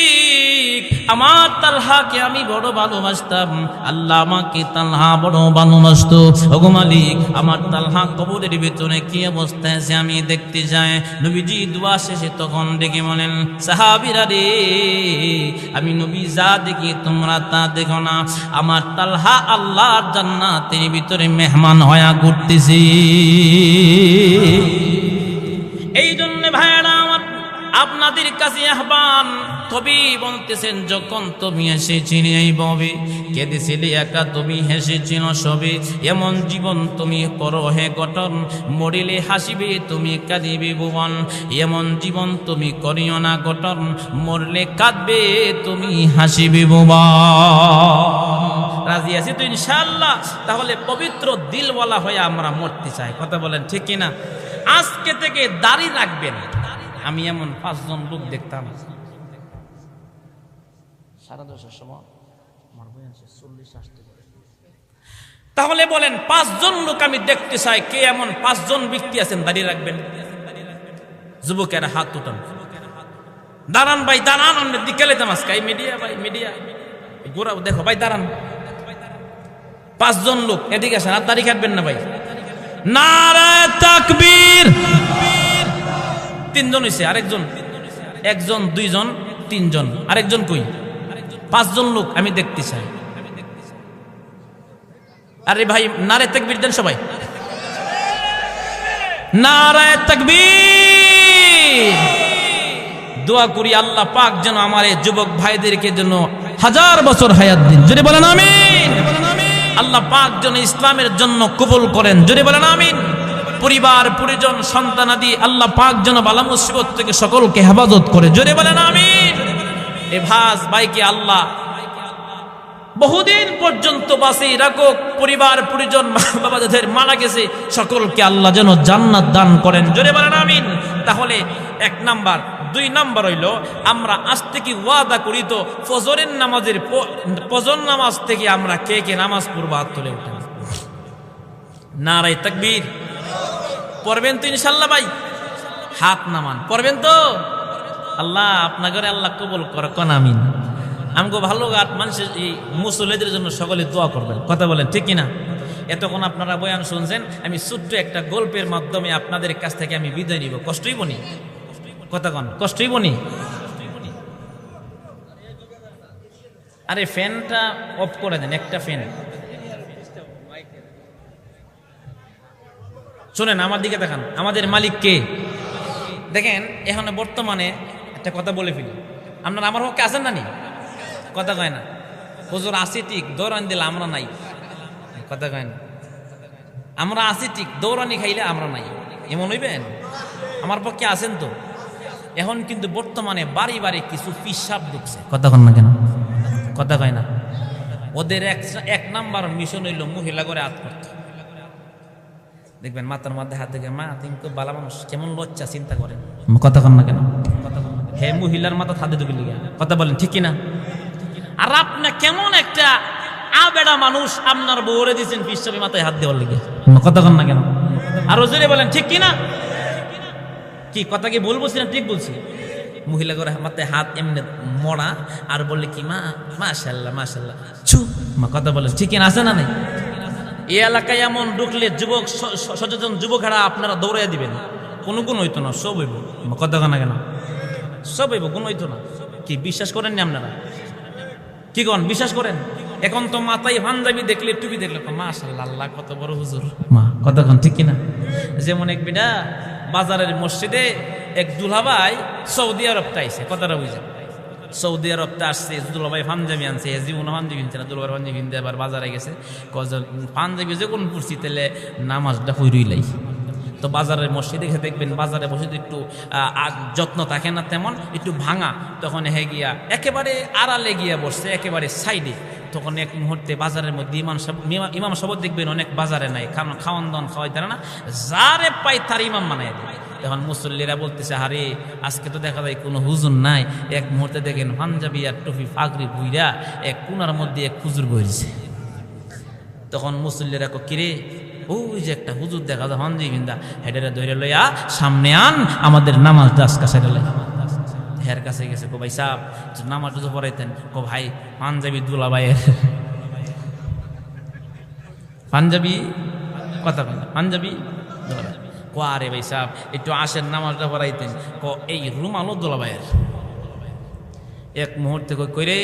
আমার তালহাকে আমি বড় ভালোবাসতাম, আল্লাহ আমাকে তালহা বড় ভালোবাসতো। ওগো মালিক, আমার তালহা কবরের ভিতরে কি অবস্থায় আছে আমি দেখতে যাই। নবীজি দোয়া শেষে তখন ডেকে বলেন, সাহাবীরা রে, আমি নবী যা দেখি তোমরা তা দেখো না। আমার তালহা আল্লাহর জান্নাতের ভিতরে মেহমান হয়ে ঘুরতেছি। এই জন্য ভাইরা আমার, আপনাদের কাছে আহ্বান, কবি বলতেছেন, যখন তুমি এসেছিলে এই ভবে, কেঁদেছিলে একা তুমি হেসেছিল সবে, এমন জীবন তুমি করো হে গঠন, মরিলে হাসিবে তুমি কাঁদিবে ভুবন। এমন জীবন তুমি করিও না গঠন, মরলে কাঁদবে তুমি হাসিবে ভুবন। রাজি আছি তো ইনশাআল্লাহ? তাহলে পবিত্র দিলওয়ালা হয়ে আমরা মরতে চাই, কথা বলেন ঠিক কিনা? আজকে থেকে দাড়ি রাখবেন। আমি এমন 5 জন লোক দেখতাম, সারা দশের সময় আমার বই আছে 40 আসতে পারে। তাহলে বলেন 5 জন লোক আমি দেখতে চাই, কে এমন 5 জন ব্যক্তি আছেন দাড়ি রাখবেন? যুবকেরা হাত উঠান, দাঁড়ান ভাই, দাঁড়ান। অন্যের দিকে লেতাম আজকে মিডিয়া, ভাই মিডিয়া গোড়া দেখো ভাই, দাঁড়ান। 5 জন লোক এদিকে আসেন, আর দাড়ি কাটবেন না ভাই। নারায়ে তাকবীর। 3 জন হইছে, আরেকজন, 1 জন, 2 জন, 3 জন, আরেকজন কই? 5 জন লোক আমি দেখতে চাই। আরে ভাই, নারায়ে তাকবীর দেন সবাই, নারায়ে তাকবীর। দোয়া করি আল্লাহ পাক যেন আমার এই যুবক ভাইদেরকে যেন 1000 বছর হায়াত দিন, যদি বলেন আমিন। আল্লাহ পাক যেন ইসলামের জন্য কবুল করেন, যদি বলেন আমিন। পরিবার পরিজন সন্তানাদি আল্লাহ পাক যেন বালা মুসিবত থেকে সকলকে হেফাজত করে, যদি বলেন আমিন। এ ভাইকে আল্লাহ বহুদিন পর্যন্ত বাঁচিয়ে রাখুক। পরিবার পরিজন বাবা যাদের মারা গেছে সকলকে আল্লাহ যেন জান্নাত দান করেন, যদি বলেন আমিন। তাহলে 1 নাম্বার। 2 নাম্বার হইল, আমরা আজ থেকে ওয়াদা করি তো, ফজরের নামাজের ফজর নামাজ থেকে আমরা কে কে নামাজ পড়বো? হাত তুলে উঠেন। নারায়ে তাকবীর পড়বেন তো ইনশাআল্লাহ ভাই? হাত নামান, পড়বেন তো? আল্লাহ আপনাকে আল্লাহ কবুল করে, কোন আমিন। আমগো ভালো গাট মানুষের এই মুসল্লিদের জন্য সকলে দোয়া করবেন, কথা বলেন ঠিক কিনা? এতক্ষণ আপনারা বয়ান শুনছেন, আমি ছোট্ট একটা গল্পের মাধ্যমে আপনাদের কাছ থেকে আমি বিদায় নিব। কষ্টই বনি, কথা কন, কষ্টই বনি। আরে ফ্যানটা অফ করে দেন, একটা ফ্যান। শোনেন, আমার দিকে দেখান, আমাদের মালিক কে? দেখেন, এখানে বর্তমানে একটা কথা বলে ফেলি, আপনারা আমার পক্ষে আছেন না নি? কথা কয় না। হুজুর আসি ঠিক, দৌড়ানি দিলে আমরা নাই, কথা কয় না। আমরা আসি ঠিক, দৌড়ানি খাইলে আমরা নাই, এমন হইবেন? আমার পক্ষে আছেন তো? এখন কিন্তু বর্তমানে বাড়ি বাড়ি কিছু পিসাব ঢুকছে, কথা কন না কেন? কথা কয় না। ওদের 1 নাম্বার মিশন হইল মহিলা করে হাত করতে। দেখবেন মাথার মধ্যে হাত দেখে, মা তুমি তো বালা মানুষ, কেমন লজ্জা, চিন্তা করেন, কথা কন না কেন? হে মহিলার মাথা হাতে ঢুকে লিগা, কথা বলেন ঠিক কিনা? আর আপনি কেমন একটা আবেড়া মানুষ আপনার বউরে দিয়েছেন পিসাবি মাথায় হাত দেওয়ার লেগে, কথা কন না কেন? আর জোরে বলেন ঠিক কিনা? কি কথা কি ভুল বলছি না ঠিক বলছি? মহিলা করে মাথায় হাত এমনি মরা আর বললে কি মা মাশাআল্লাহ মাশাআল্লাহ ছু মা, কথা বলেন ঠিক কিনা? আছে না নাই? এই এলাকায় এমন ঢুকলে যুবক সচেতন যুবকেরা আপনারা দৌড়াইয়া দিবেন, কোনো গুণ হইতো না, সব হইব, কথা কন না কেন? সব হইব, গুণ হইতো না। কি বিশ্বাস করেন না আপনারা? কি কন বিশ্বাস করেন? এখন তো মাথায় পাঞ্জাবি দেখলে টুপি দেখলে মাশাআল্লাহ আল্লাহ কত বড় হুজুর মা, কথা কন ঠিক কিনা? যেমন এক বিডা বাজারের মসজিদে এক দুলাভাই সৌদি আরবটা আইছে, কথাটা বুঝে সৌদি আরবটা আসছে, দুলাভাই পাঞ্জাবি আনছে, জীবন পাঞ্জাবি কিনছে না, দুলাভাই পাঞ্জাবি কিনতে আবার বাজারে গেছে, পাঞ্জাবি যে কোন পড়ছি তাহলে নামাজটা হইরই লাই। তো বাজারের মসজিদে দেখবেন বাজারে মসজিদ একটু যত্ন থাকে না তেমন, একটু ভাঙা, তখন হে গিয়া একেবারে আড়ালে গিয়া বসছে, একেবারে সাইডে। তখন এক মুহূর্তে বাজারের মধ্যে ইমাম সাহেব দেখবেন অনেক বাজারে নাই, কারণ খাওয়ান দাওয়ান খাওয়াই তারা না, যারে পাই তার ইমাম বানাই দেয়। তখন মুসল্লিরা বলতেছে হারে আজকে তো দেখা যায় কোনো হুজুর নাই। এক মুহূর্তে দেখেন পাঞ্জাবি আর টুপি পাগড়ি বুইরা এক কোনার মধ্যে এক হুজুর বইছে। তখন মুসল্লিরা কিরে ওই যে একটা হুজুর দেখা যায় পাঞ্জাবি বিন্দা, হেডেরা ধরে লইয়া সামনে আন, আমাদের নামাজটা আজকে সেটা লাই। হের কাছে গেছে, কো ভাই সাহেব নামাজ তো পড়াইতেন, কো ভাই পাঞ্জাবি দুলাভাইয়ের পাঞ্জাবি, কথা বলেন পাঞ্জাবি দুলাভাই। কো আরে ভাই সাহেব একটু আসেন নামাজটা পড়াইতেন, কো এই রুমালও দুলাভাইয়ের। এক মুহূর্তে কইরে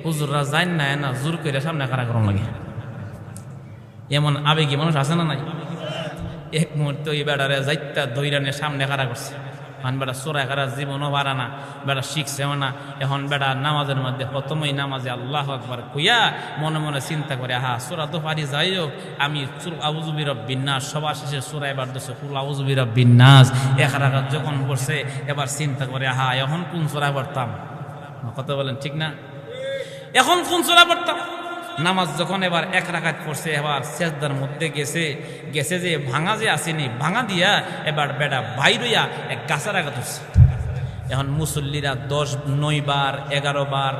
হুজুররা যান না না জোর করে সামনে খাড়া করন লাগে, এমন আবেগী মানুষ আছে না নাই? এক মুহূর্তে ওই বেড়ারে যাইতা দৈরানের সামনে খাড়া করছে। এখন বেড়া চোরা খারা জীবনও বাড়া না, বেড়া শিখছেও না। এখন বেড়া নামাজের মধ্যে প্রথমেই নামাজে আল্লাহু আকবার কইয়া মনে মনে চিন্তা করে, হা চোরা তো পারি, যাই হোক আমি আউযু বিরাব্বিন নাস, সবার শেষে চোরা এবার দিচ্ছে কুল আউযু বিরাব্বিন নাস। এক রাকাত যখন পড়ছে এবার চিন্তা করে, হা এখন কোন চোরা পড়তাম, কথা বলেন ঠিক না? এখন কোন চোরা পড়তাম? নামাজ যখন এবার এক রাকাত পড়ছে, এবার সেজদার মধ্যে গেছে যে ভাঙা যে আসেনি, ভাঙা দিয়া এবার বেড়া বাইরইয়া এক গাছের আঘাত হচ্ছে। এখন মুসল্লিরা 9 বার 11 বার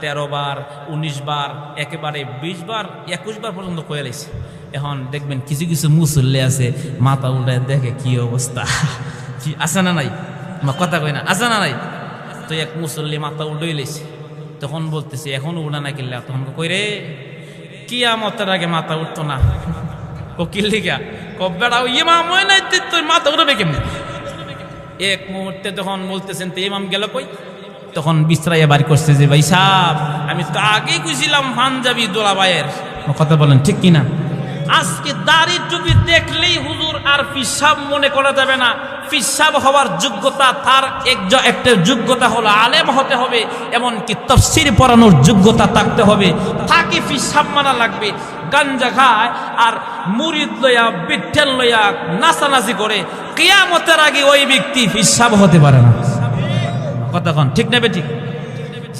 13 বার 19 বার একেবারে 20 বার 21 বার পর্যন্ত কয়ে লাইছে। এখন দেখবেন কিছু কিছু মুসল্লি আছে মাথা উল্টায় দেখে কি অবস্থা, কি আছে না নাই? কথা কই না, আছে না নাই? তো এক মুসল্লি মাথা উল্টাই লাইছে। তখন বলতেছে এখন উড়া না কিল্লা, তখন কই রে কিয়ামতের আগে মাথা উঠতো না। ও কিল্লিগা কবেড়া ইমাম হয় নাই তোর মাথা উঠবে কেমনে? এক মুহূর্তে তখন বলতেছেন তো ইমাম গেল কই? তখন বিশ্রাইয়া বাড়ি করছে যে ভাই সাহেব আমি তো আগেই কইছিলাম পাঞ্জাবি দুলাভাইয়ের, কথা বলেন ঠিক কিনা? আজকে দাড়ি টুপি দেখলেই হুজুর আর পিসাব মনে করা যাবে না। পিসাব হওয়ার যোগ্যতা তার একটা যোগ্যতা হলো আলেম হতে হবে, এমনকি তাফসীর পড়ানোর যোগ্যতা থাকতে হবে, তাকে পিসাব মানা লাগবে। গাঞ্জা খায় আর মুরিদ লইয়া বিঠেল লইয়া নাচানাচি করে, কিয়ামতের আগে ওই ব্যক্তি পিসাব হতে পারে না, কথা কন ঠিক নেবে ঠিক?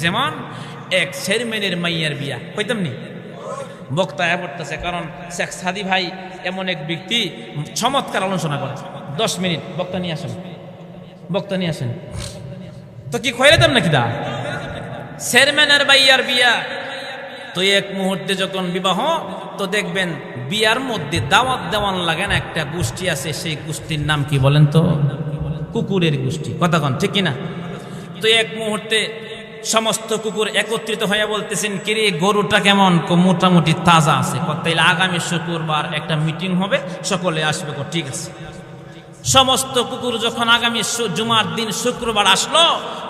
যেমন এক চেয়ারম্যানের মাইয়ার বিয়া কইতাম নি, বক্তা পড়তেছে, কারণ শেখ সাদি ভাই এমন এক ব্যক্তি চমৎকার আলোচনা করে। 10 মিনিট বক্তা নিয়ে আসেন, তো কি খয়রাতাম নাকি দা? চেয়ারম্যানের ভাইয়ার বিয়া। তো এক মুহূর্তে যখন বিবাহ, তো দেখবেন বিয়ার মধ্যে দাওয়াত দেওয়ান লাগে না, একটা গোষ্ঠী আছে, সেই গোষ্ঠীর নাম কি বলেন তো? কুকুরের গোষ্ঠী, কথা কন ঠিক কিনা? তো এক মুহূর্তে সমস্ত কুকুর একত্রিত হয়ে বলতেছেন কিরে গরুটা কেমন? মোটামুটি তাজা আছে। তাইলে আগামী শুক্রবার একটা মিটিং হবে, সকলে আসবে। ঠিক আছে। সমস্ত কুকুর যখন আগামী জুমার দিন শুক্রবার আসলো,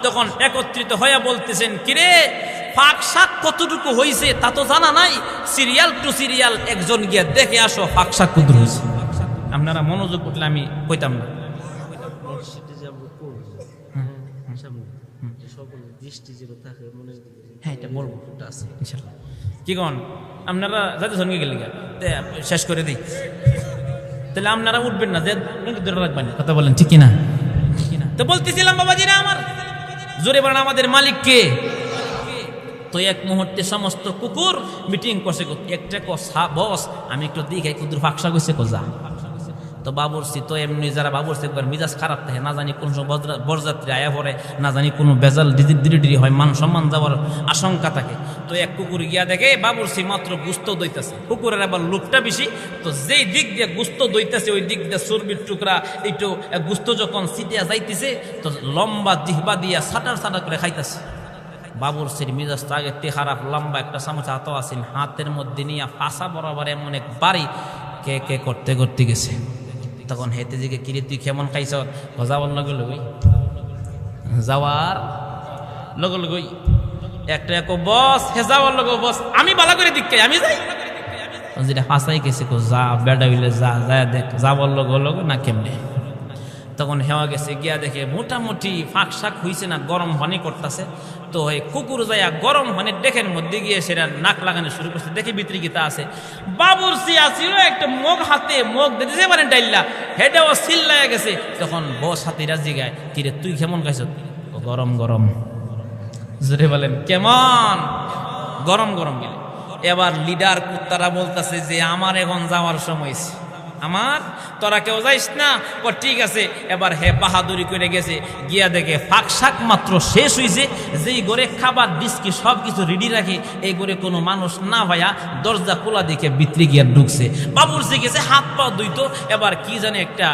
তখন একত্রিত হয়ে বলতেছেন কিরে পাক শাক কতটুকু হয়েছে তা তো জানা নাই, সিরিয়াল টু সিরিয়াল একজন গিয়ে দেখে আসো পাক শাক কত হয়েছে। আপনারা মনোযোগ করলে আমি কইতাম না। হ্যাঁ এটা বলবো, কি কন আপনারা যাতে সঙ্গে গেলে শেষ করে দিই, তাহলে আপনারা উঠবেন না, যে ধরে রাখবেন, কথা বলেন ঠিক কিনা? তো বলতেছিলাম বাবাজিরা আমার, জোরে বলেন আমাদের মালিক কে? তো এক মুহূর্তে সমস্ত কুকুর মিটিং করছে, একটা বস আমি একটু দিঘাই কুকুর ফাঁকসা গেছে কোজা। তো বাবুরসি তো এমনি যারা বাবুরসি একবার মিজাজ খারাপ থাকে, না জানি কোন বরযাত্রী আয়া পড়ে, না জানি কোনো বেজাল ডিরি হয়, মান সম্মান যাওয়ার আশঙ্কা থাকে। তো এক কুকুর গিয়া দেখে বাবুরচি মাত্র গুস্ত দইতেছে, কুকুরের আবার লোভটা বেশি, তো যেই দিক দিয়ে গুস্ত দইতেছে ওই দিক দিয়ে চর্বির টুকরা একটু গুস্ত যখন ছিটিয়া যাইতেছে তো লম্বা জিহ্বা দিয়া সাটার সাটার করে খাইতেছে। বাবুরচির মিজাজটা আগে তে খারাপ, লম্বা একটা চামচ হাত আসেন, হাতের মধ্যে নিয়ে ফাঁসা বরাবর এমন এক বাড়ি কে কে করতে করতে গেছে। তখন হেতে দিকে কিরে তুই কেমন খাইছ, যাওয়ার লগে লগই যাওয়ার লগে লগই একটা এক বস হে যাওয়ার লগে বস আমি বালা করে দিক আমি যাই, যেটা ফাঁসাই গেছে কো যা বেড়া হইলে যা যায় দেখ যাওয়ার লগে লগে না কেমনে। তখন হেওয়া গেছে গিয়া দেখে মোটামুটি ফাঁক শাক হইছে না, গরম পানি করতেছে। তো এই কুকুর যাইয়া গরম পানির ডেকের মধ্যে গিয়ে সেটা নাক লাগানো শুরু করছে, দেখে ভিতরে গীতা আছে। বাবুরচি আসিল একটা মগ হাতে, মগ দিতে পারেন ডাইল্লা হেডেও সিল্লাইয়া গেছে। তখন বস হাতিরা জিগায় কিরে তুই কেমন খাইছ, গরম গরম। জোরে বলেন কেমন গরম গরম গেলে। এবার লিডার কুত্তারা বলতেছে যে আমার এখন যাওয়ার সময়, আমার তোরা কেউ যাইস না। ঠিক আছে। এবার হে বাহাদুরি করে গেছে, গিয়া দেখে ফাঁক শাক মাত্র শেষ হয়েছে, যেই ঘরে খাবার ডিস্কি সব কিছু রেডি রাখে এই ঘরে কোনো মানুষ না ভাইয়া দরজা খোলা দেখে ভিতরে গিয়া ঢুকছে। বাবুরচি গেছে হাত পা ধুইতো, এবার কি জানে একটা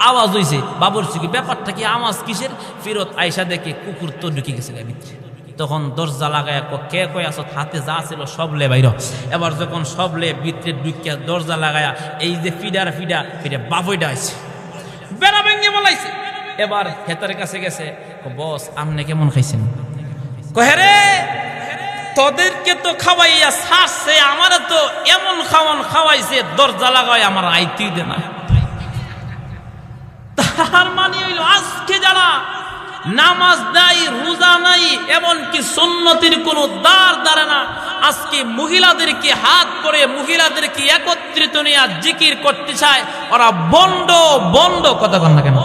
আওয়াজ হয়েছে। বাবুরচি কি ব্যাপারটা কি আওয়াজ কিসের, ফেরত আয়সা দেখে কুকুর তো ঢুকে গেছে ভিতরে। তখন দরজা লাগায় কে কয় আসত, হাতে যা ছিল সব লে বাইর। এবার যখন সব লে ভিতরে ঢুকিয়া দরজা লাগায়া এই যে ফিডা বাবইটা আছে বেড়া ভেঙে বলাইছে। এবার হেতার কাছে গেছে, বস আপনি কেমন খাইছেন? কহে রে তোদেরকে তো খাওয়াইয়া ছাড়ছে, আমার তো এমন খাওয়ান খাওয়াইছে দরজা লাগায় আমার আইতেই দে না। তার মানে হইল আজকে যারা নামাজ নাই, রোজা নাই, এমনকি সুন্নতির কোন দ্বার দাঁড়ে না, আজকে মহিলাদেরকে হাত করে মহিলাদেরকে একত্রিত নিয়ে জিকির করতে চায়, ওরা বন্ড বন্ড কথা কন না কেন?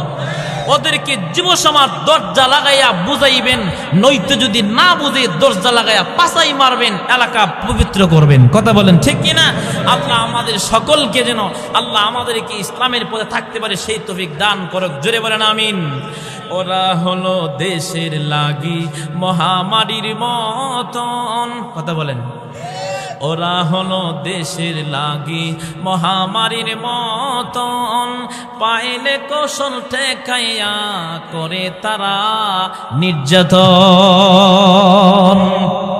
ওদেরকে যুব সমাজ দরজা লাগাইয়া বুঝাইবেন, নইতে যদি না বুঝে দরজা লাগাইয়া পাছাই মারবেন, এলাকা পবিত্র করবেন। কথা বলেন ঠিক কিনা? আল্লাহ আমাদের সকলকে যেন আল্লাহ আমাদেরকে ইসলামের পথে থাকতে পারে সেই তৌফিক দান করুক। জোরে বলেন আমিন। ওরা হলো দেশের লাগি মহামারীর মতন, কথা বলেন। ওরা হলো দেশের লাগি মহামারীর মতন, পাইলে কৌশল ঠেকাইয়া করে তারা নির্যাতন।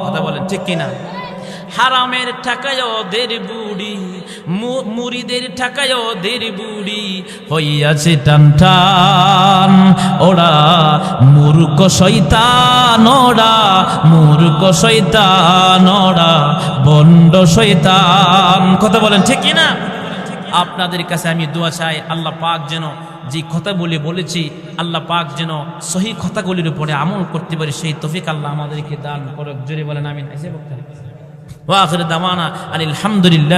কথা বলেন ঠিক কিনা? হারামের ঠেকায় ওদের বুড়ি, মুরিদের ঠেকায় ওদের বুড়ি, হইয়াছে টান টান। ওরা মূর্খ শয়তান, ওরা মূর্খ শয়তান, ওরা বন্ড শয়তান। কথা বলেন ঠিক কিনা? আপনাদের কাছে আমি দোয়া চাই, আল্লাহ পাক যেন যে কথাগুলি বলেছি আল্লাহ পাক যেন সহি কথাগুলির উপরে আমল করতে পারে সেই তৌফিক আল্লাহ আমাদেরকে দান করুক। জোরে বলেন আমিন। ওয়া আখির দাওয়ানা আলহামদুলিল্লাহ।